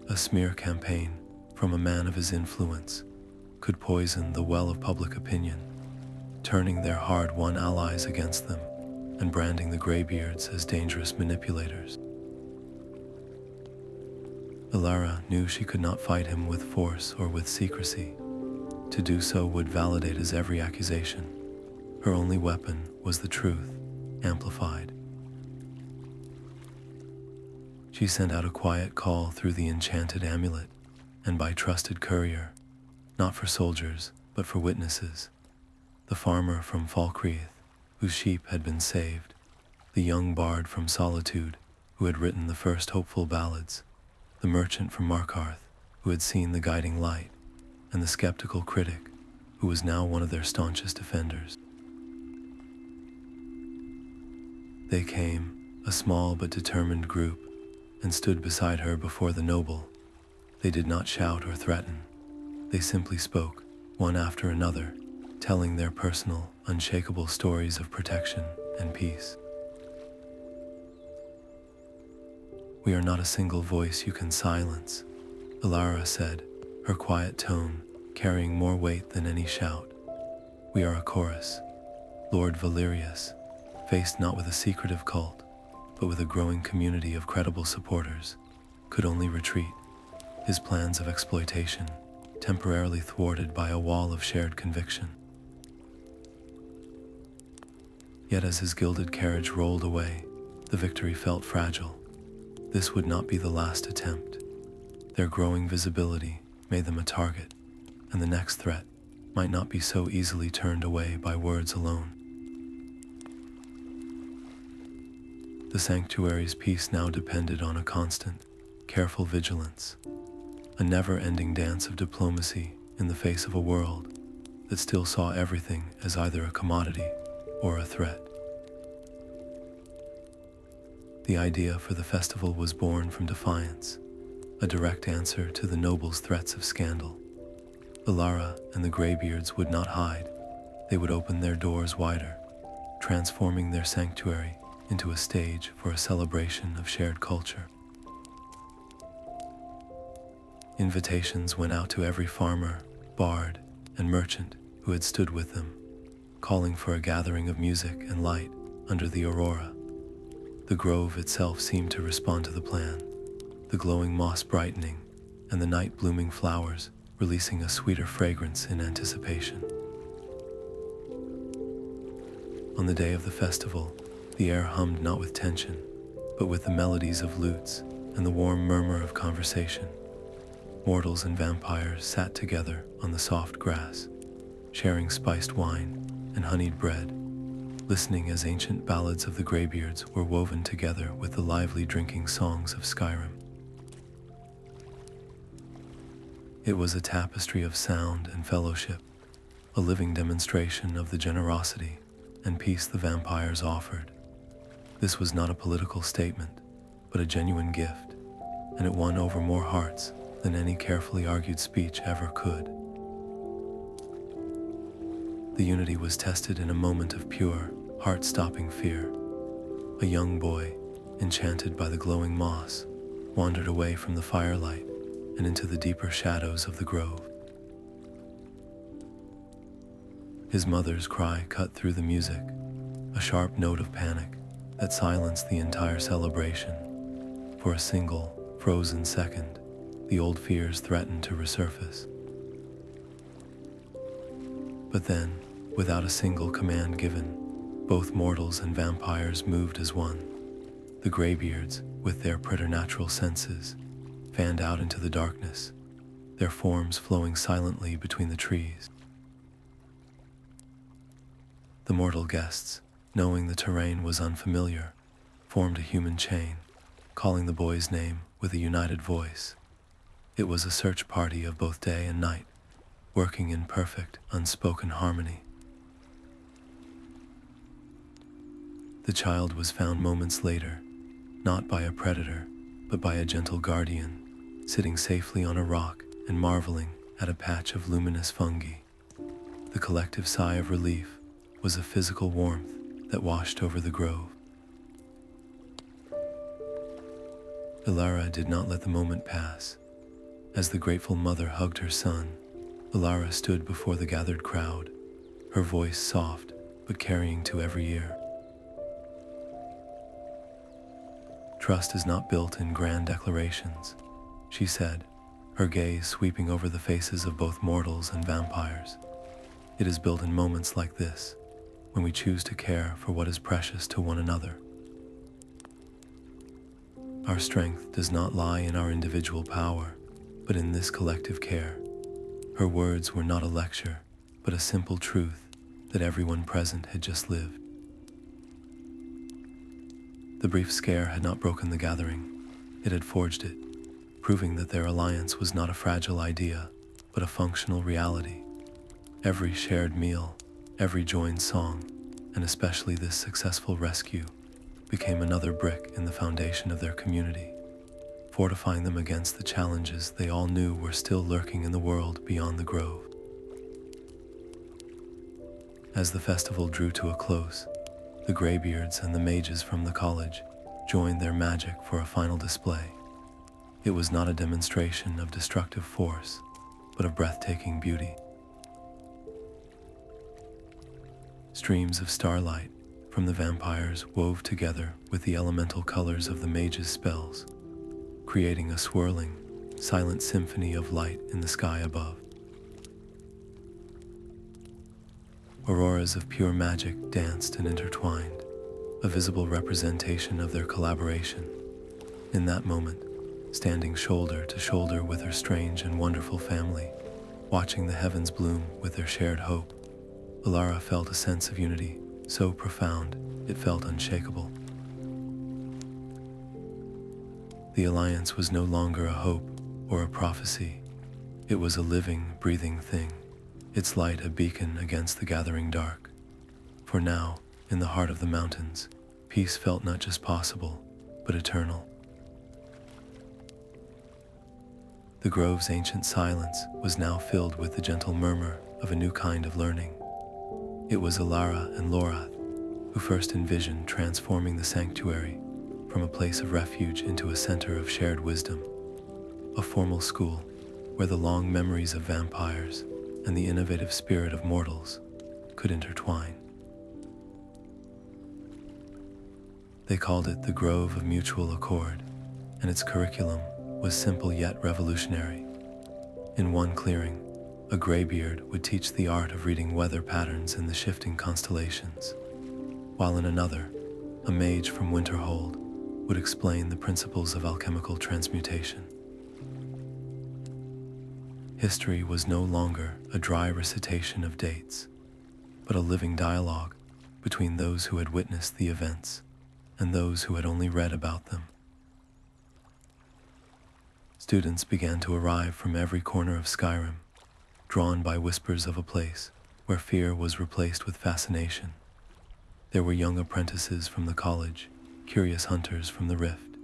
Speaker 1: A smear campaign from a man of his influence could poison the well of public opinion, turning their hard-won allies against them and branding the Greybeards as dangerous manipulators. Alara knew she could not fight him with force or with secrecy. To do so would validate his every accusation. Her only weapon was the truth, amplified. She sent out a quiet call through the enchanted amulet and by trusted courier, not for soldiers, but for witnesses. The farmer from Falkreath, whose sheep had been saved, the young bard from Solitude, who had written the first hopeful ballads, the merchant from Markarth, who had seen the guiding light, and the skeptical critic, who was now one of their staunchest defenders. They came, a small but determined group, and stood beside her before the noble. They did not shout or threaten. They simply spoke, one after another, telling their personal, unshakable stories of protection and peace. We are not a single voice you can silence, Alara said, her quiet tone carrying more weight than any shout. We are a chorus. Lord Valerius, faced not with a secretive cult, but with a growing community of credible supporters, could only retreat, his plans of exploitation temporarily thwarted by a wall of shared conviction. Yet as his gilded carriage rolled away, the victory felt fragile. This would not be the last attempt. Their growing visibility made them a target, and the next threat might not be so easily turned away by words alone. The sanctuary's peace now depended on a constant, careful vigilance, a never-ending dance of diplomacy in the face of a world that still saw everything as either a commodity or a threat. The idea for the festival was born from defiance, a direct answer to the nobles' threats of scandal. Alara and the Greybeards would not hide. They would open their doors wider, transforming their sanctuary into a stage for a celebration of shared culture. Invitations went out to every farmer, bard, and merchant who had stood with them, calling for a gathering of music and light under the aurora. The grove itself seemed to respond to the plan, the glowing moss brightening and the night blooming flowers, releasing a sweeter fragrance in anticipation. On the day of the festival, the air hummed not with tension, but with the melodies of lutes and the warm murmur of conversation. Mortals and vampires sat together on the soft grass, sharing spiced wine and honeyed bread, listening as ancient ballads of the Greybeards were woven together with the lively drinking songs of Skyrim. It was a tapestry of sound and fellowship, a living demonstration of the generosity and peace the vampires offered. This was not a political statement, but a genuine gift, and it won over more hearts than any carefully argued speech ever could. The unity was tested in a moment of pure, heart-stopping fear. A young boy, enchanted by the glowing moss, wandered away from the firelight and into the deeper shadows of the grove. His mother's cry cut through the music, a sharp note of panic that silenced the entire celebration. For a single, frozen second, the old fears threatened to resurface. But then, without a single command given, both mortals and vampires moved as one. The Greybeards, with their preternatural senses, fanned out into the darkness, their forms flowing silently between the trees. The mortal guests, knowing the terrain was unfamiliar, formed a human chain, calling the boy's name with a united voice. It was a search party of both day and night, working in perfect, unspoken harmony. The child was found moments later, not by a predator, but by a gentle guardian, sitting safely on a rock and marveling at a patch of luminous fungi. The collective sigh of relief was a physical warmth that washed over the grove. Alara did not let the moment pass. As the grateful mother hugged her son, Alara stood before the gathered crowd, her voice soft but carrying to every ear. Trust is not built in grand declarations, she said, her gaze sweeping over the faces of both mortals and vampires. It is built in moments like this, when we choose to care for what is precious to one another. Our strength does not lie in our individual power, but in this collective care. Her words were not a lecture, but a simple truth that everyone present had just lived. The brief scare had not broken the gathering, it had forged it, proving that their alliance was not a fragile idea, but a functional reality. Every shared meal, every joined song, and especially this successful rescue, became another brick in the foundation of their community, fortifying them against the challenges they all knew were still lurking in the world beyond the grove. As the festival drew to a close, the Greybeards and the mages from the college joined their magic for a final display. It was not a demonstration of destructive force, but of breathtaking beauty. Streams of starlight from the vampires wove together with the elemental colors of the mages' spells, creating a swirling, silent symphony of light in the sky above. Auroras of pure magic danced and intertwined, a visible representation of their collaboration. In that moment, standing shoulder to shoulder with her strange and wonderful family, watching the heavens bloom with their shared hope, Alara felt a sense of unity so profound it felt unshakable. The alliance was no longer a hope or a prophecy. It was a living, breathing thing, its light a beacon against the gathering dark. For now, in the heart of the mountains, peace felt not just possible, but eternal. The grove's ancient silence was now filled with the gentle murmur of a new kind of learning. It was Alara and Lorath who first envisioned transforming the sanctuary from a place of refuge into a center of shared wisdom, a formal school where the long memories of vampires and the innovative spirit of mortals could intertwine. They called it the Grove of Mutual Accord, and its curriculum, was simple yet revolutionary. In one clearing, a Greybeard would teach the art of reading weather patterns in the shifting constellations, while in another, a mage from Winterhold would explain the principles of alchemical transmutation. History was no longer a dry recitation of dates, but a living dialogue between those who had witnessed the events and those who had only read about them. Students began to arrive from every corner of Skyrim, drawn by whispers of a place where fear was replaced with fascination. There were young apprentices from the college, curious hunters from the Rift,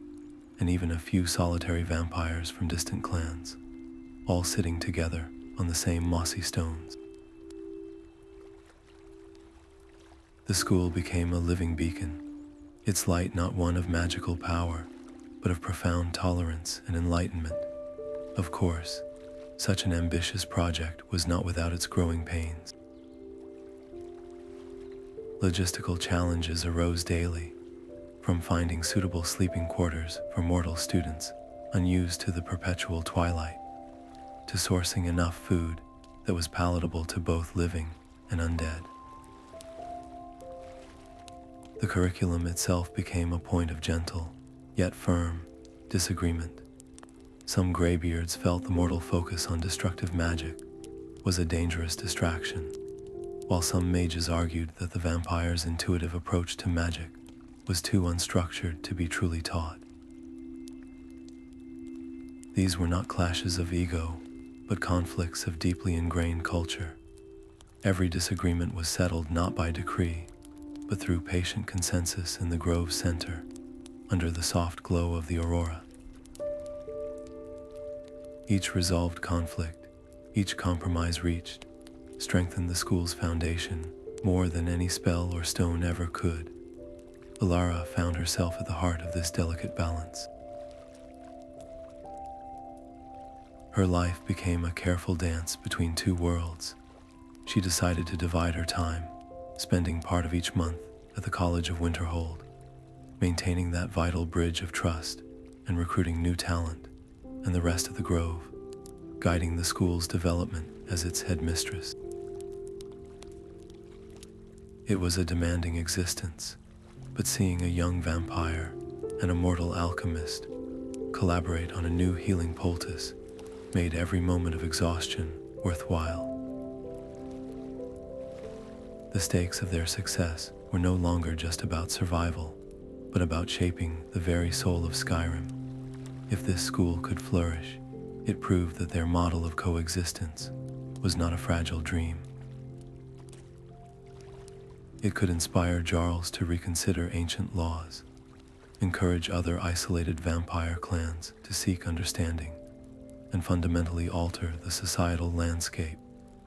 Speaker 1: and even a few solitary vampires from distant clans, all sitting together on the same mossy stones. The school became a living beacon, its light not one of magical power, but of profound tolerance and enlightenment. Of course, such an ambitious project was not without its growing pains. Logistical challenges arose daily, from finding suitable sleeping quarters for mortal students unused to the perpetual twilight, to sourcing enough food that was palatable to both living and undead. The curriculum itself became a point of gentle, yet firm, disagreement. Some Greybeards felt the mortal focus on destructive magic was a dangerous distraction, while some mages argued that the vampire's intuitive approach to magic was too unstructured to be truly taught. These were not clashes of ego, but conflicts of deeply ingrained culture. Every disagreement was settled not by decree, but through patient consensus in the grove's center, under the soft glow of the aurora. Each resolved conflict, each compromise reached, strengthened the school's foundation more than any spell or stone ever could. Alara found herself at the heart of this delicate balance. Her life became a careful dance between two worlds. She decided to divide her time, spending part of each month at the College of Winterhold, maintaining that vital bridge of trust and recruiting new talent, and the rest of the grove, guiding the school's development as its headmistress. It was a demanding existence, but seeing a young vampire and a mortal alchemist collaborate on a new healing poultice made every moment of exhaustion worthwhile. The stakes of their success were no longer just about survival, but about shaping the very soul of Skyrim. If this school could flourish, it proved that their model of coexistence was not a fragile dream. It could inspire Jarls to reconsider ancient laws, encourage other isolated vampire clans to seek understanding, and fundamentally alter the societal landscape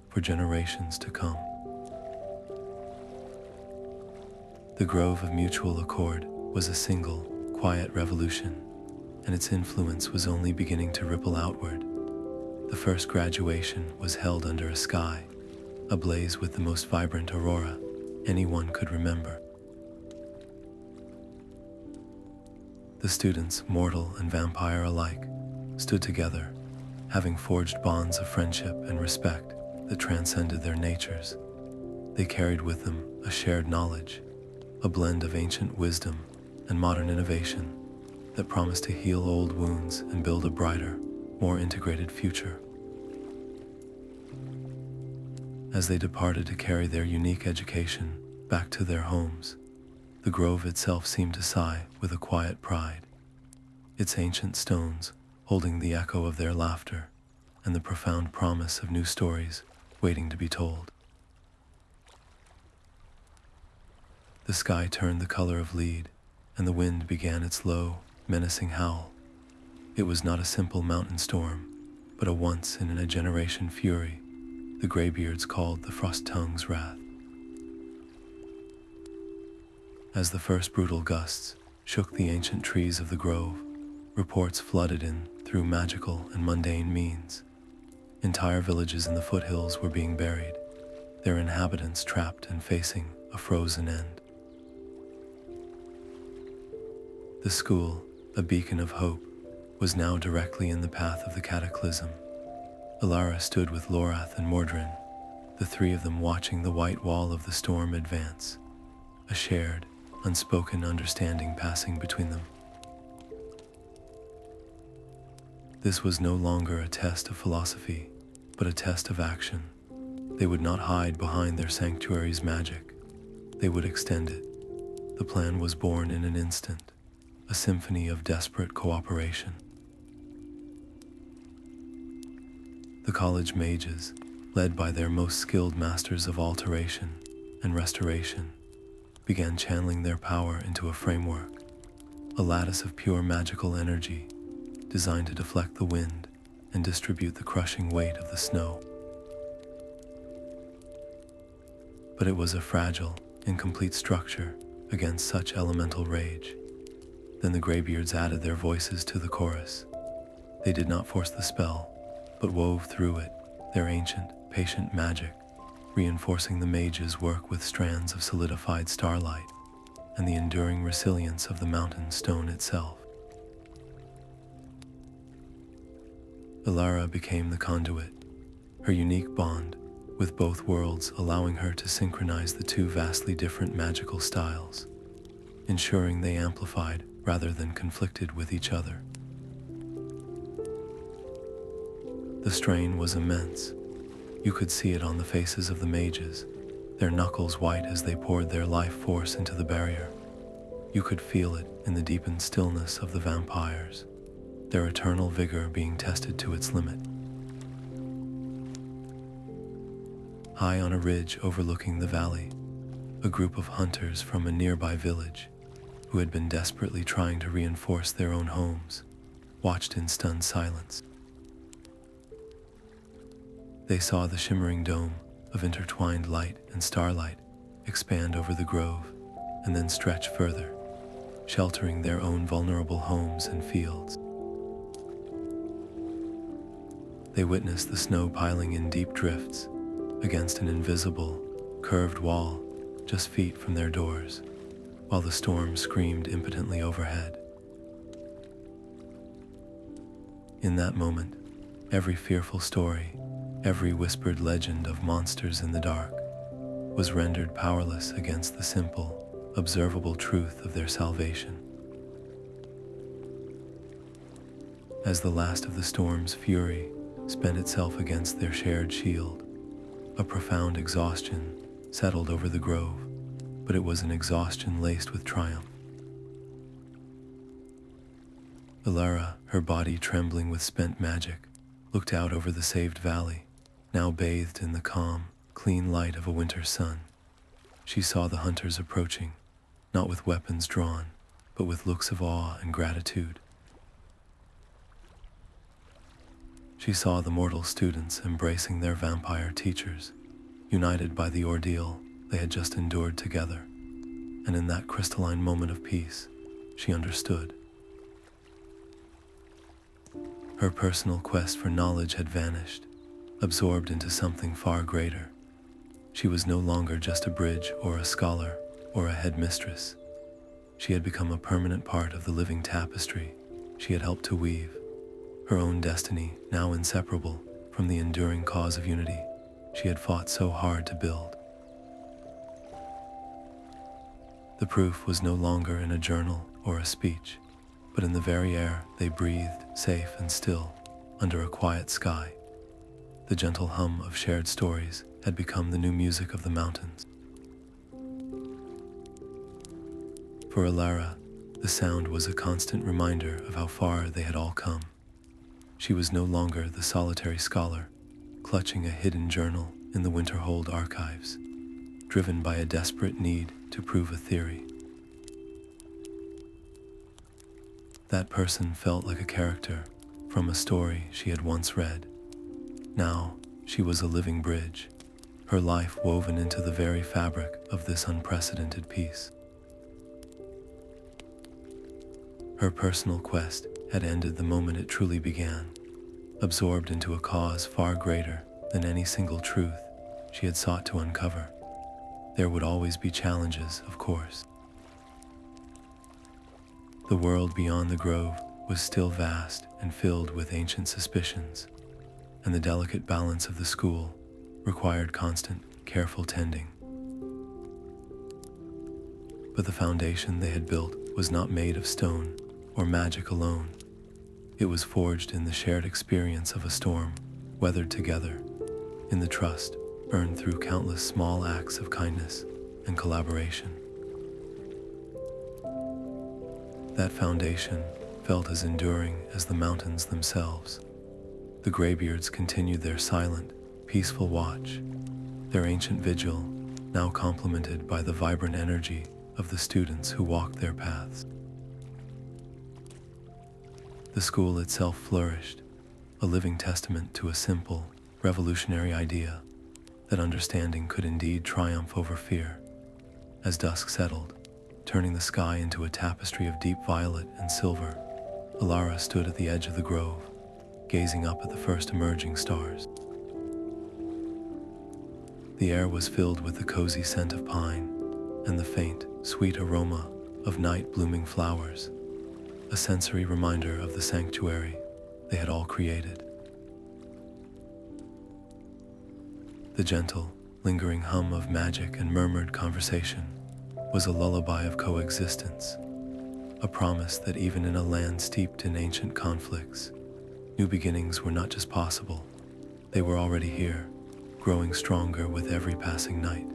Speaker 1: for generations to come. The Grove of Mutual Accord was a single, quiet revolution, and its influence was only beginning to ripple outward. The first graduation was held under a sky, ablaze with the most vibrant aurora anyone could remember. The students, mortal and vampire alike, stood together, having forged bonds of friendship and respect that transcended their natures. They carried with them a shared knowledge, a blend of ancient wisdom and modern innovation that promised to heal old wounds and build a brighter, more integrated future. As they departed to carry their unique education back to their homes, the grove itself seemed to sigh with a quiet pride, its ancient stones holding the echo of their laughter and the profound promise of new stories waiting to be told. The sky turned the color of lead, and the wind began its low, menacing howl. It was not a simple mountain storm, but a once-in-a-generation fury the Greybeards called the Frost Tongue's wrath. As the first brutal gusts shook the ancient trees of the grove, reports flooded in through magical and mundane means. Entire villages in the foothills were being buried, their inhabitants trapped and facing a frozen end. The school, a beacon of hope, was now directly in the path of the cataclysm. Alara stood with Lorath and Mordran, the three of them watching the white wall of the storm advance, a shared, unspoken understanding passing between them. This was no longer a test of philosophy, but a test of action. They would not hide behind their sanctuary's magic. They would extend it. The plan was born in an instant, a symphony of desperate cooperation. The college mages, led by their most skilled masters of alteration and restoration, began channeling their power into a framework, a lattice of pure magical energy designed to deflect the wind and distribute the crushing weight of the snow. But it was a fragile, incomplete structure against such elemental rage. Then the Greybeards added their voices to the chorus. They did not force the spell, but wove through it their ancient, patient magic, reinforcing the mage's work with strands of solidified starlight and the enduring resilience of the mountain stone itself. Alara became the conduit, her unique bond with both worlds allowing her to synchronize the two vastly different magical styles, ensuring they amplified rather than conflicted with each other. The strain was immense. You could see it on the faces of the mages, their knuckles white as they poured their life force into the barrier. You could feel it in the deepened stillness of the vampires, their eternal vigor being tested to its limit. High on a ridge overlooking the valley, a group of hunters from a nearby village, who had been desperately trying to reinforce their own homes, watched in stunned silence. They saw the shimmering dome of intertwined light and starlight expand over the grove and then stretch further, sheltering their own vulnerable homes and fields. They witnessed the snow piling in deep drifts against an invisible, curved wall just feet from their doors, while the storm screamed impotently overhead. In that moment, every fearful story, every whispered legend of monsters in the dark, was rendered powerless against the simple, observable truth of their salvation. As the last of the storm's fury spent itself against their shared shield, a profound exhaustion settled over the grove, but it was an exhaustion laced with triumph. Alara, her body trembling with spent magic, looked out over the saved valley, now bathed in the calm, clean light of a winter sun. She saw the hunters approaching, not with weapons drawn, but with looks of awe and gratitude. She saw the mortal students embracing their vampire teachers, united by the ordeal they had just endured together, and in that crystalline moment of peace, she understood. Her personal quest for knowledge had vanished, absorbed into something far greater. She was no longer just a bridge or a scholar or a headmistress. She had become a permanent part of the living tapestry she had helped to weave, her own destiny now inseparable from the enduring cause of unity she had fought so hard to build. The proof was no longer in a journal or a speech, but in the very air they breathed, safe and still, under a quiet sky. The gentle hum of shared stories had become the new music of the mountains. For Alara, the sound was a constant reminder of how far they had all come. She was no longer the solitary scholar, clutching a hidden journal in the Winterhold archives, driven by a desperate need to prove a theory. That person felt like a character from a story she had once read. Now, she was a living bridge, her life woven into the very fabric of this unprecedented piece. Her personal quest had ended the moment it truly began, absorbed into a cause far greater than any single truth she had sought to uncover. There would always be challenges, of course. The world beyond the grove was still vast and filled with ancient suspicions, and the delicate balance of the school required constant, careful tending. But the foundation they had built was not made of stone or magic alone. It was forged in the shared experience of a storm, weathered together, in the trust earned through countless small acts of kindness and collaboration. That foundation felt as enduring as the mountains themselves. The Greybeards continued their silent, peaceful watch, their ancient vigil now complemented by the vibrant energy of the students who walked their paths. The school itself flourished, a living testament to a simple, revolutionary idea that understanding could indeed triumph over fear. As dusk settled, turning the sky into a tapestry of deep violet and silver, Alara stood at the edge of the grove, gazing up at the first emerging stars. The air was filled with the cozy scent of pine and the faint, sweet aroma of night-blooming flowers, a sensory reminder of the sanctuary they had all created. The gentle, lingering hum of magic and murmured conversation was a lullaby of coexistence, a promise that even in a land steeped in ancient conflicts, new beginnings were not just possible, they were already here, growing stronger with every passing night.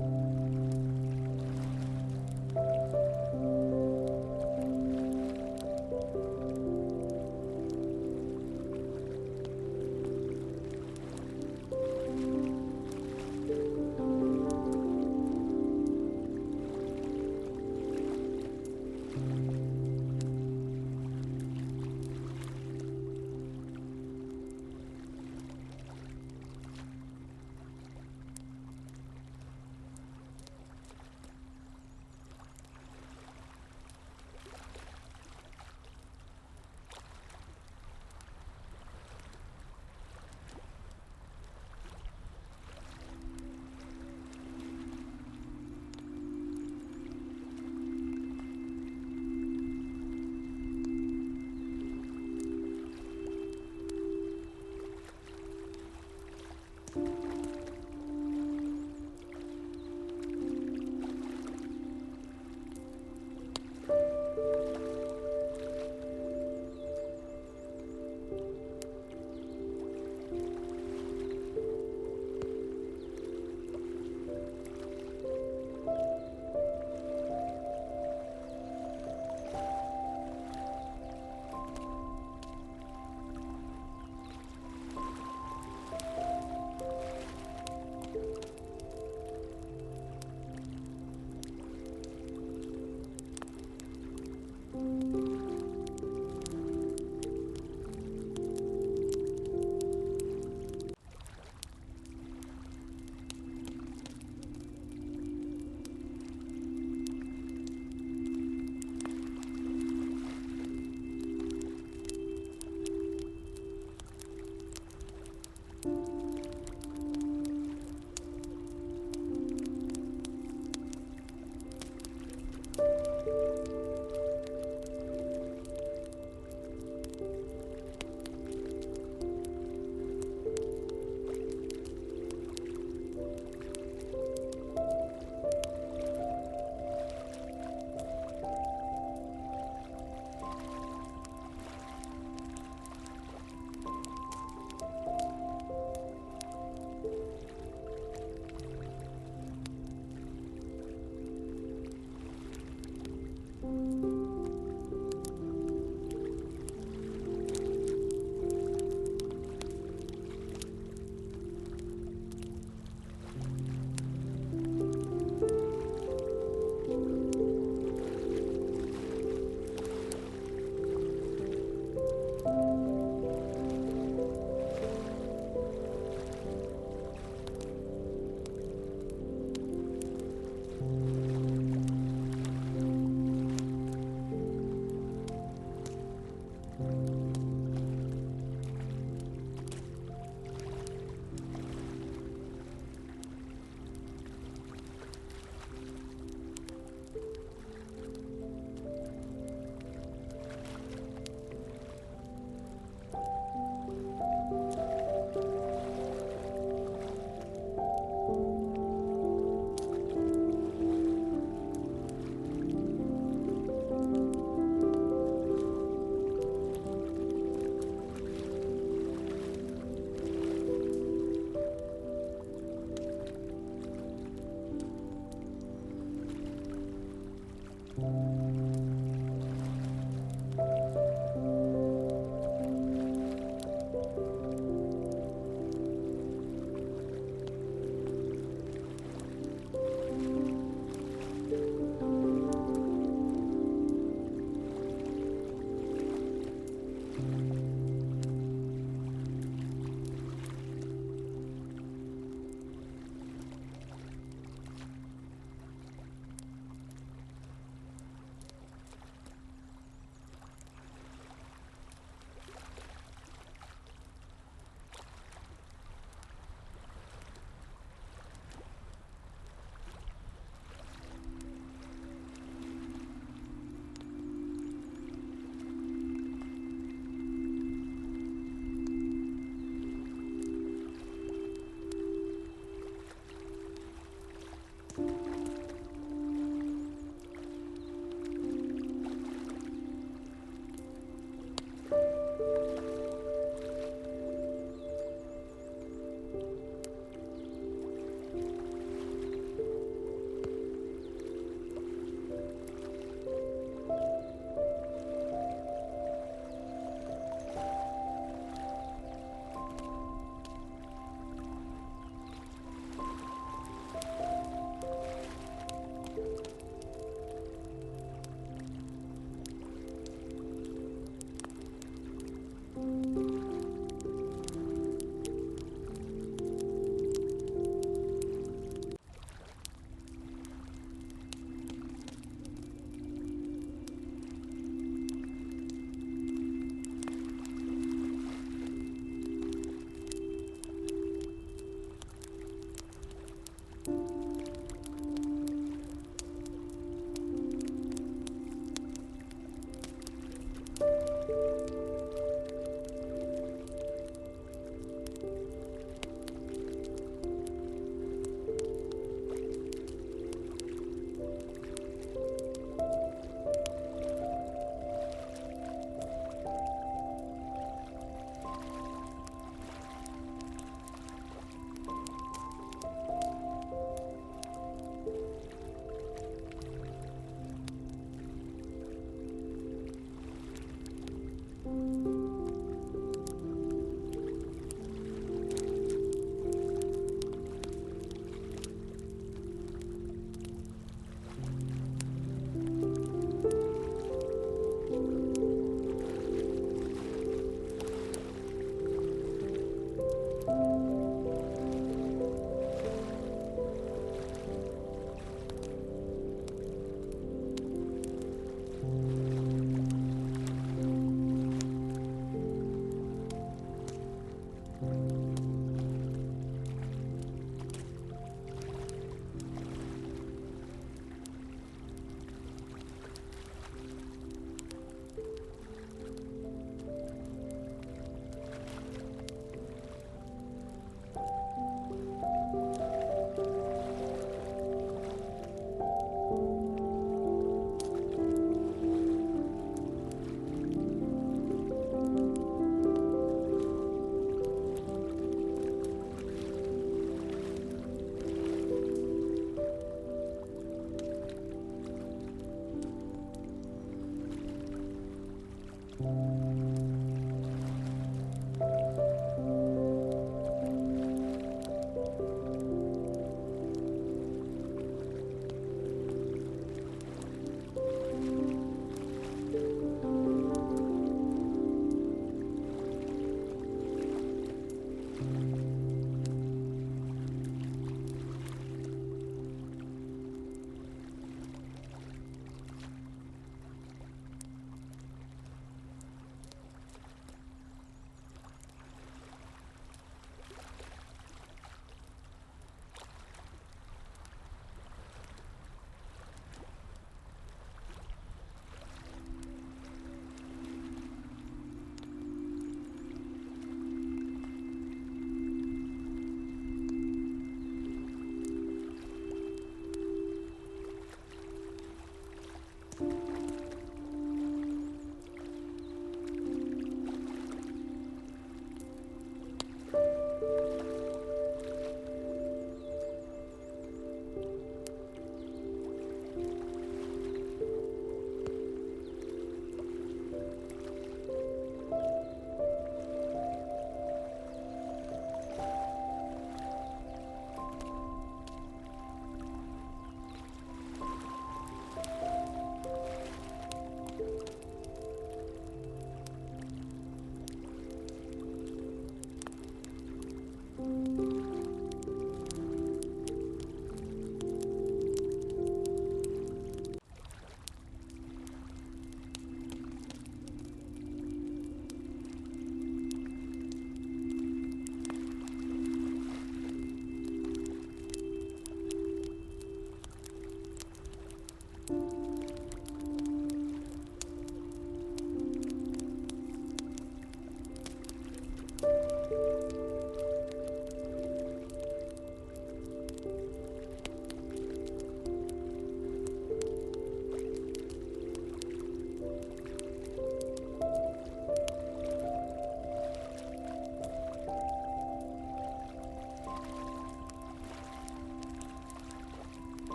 Speaker 1: you.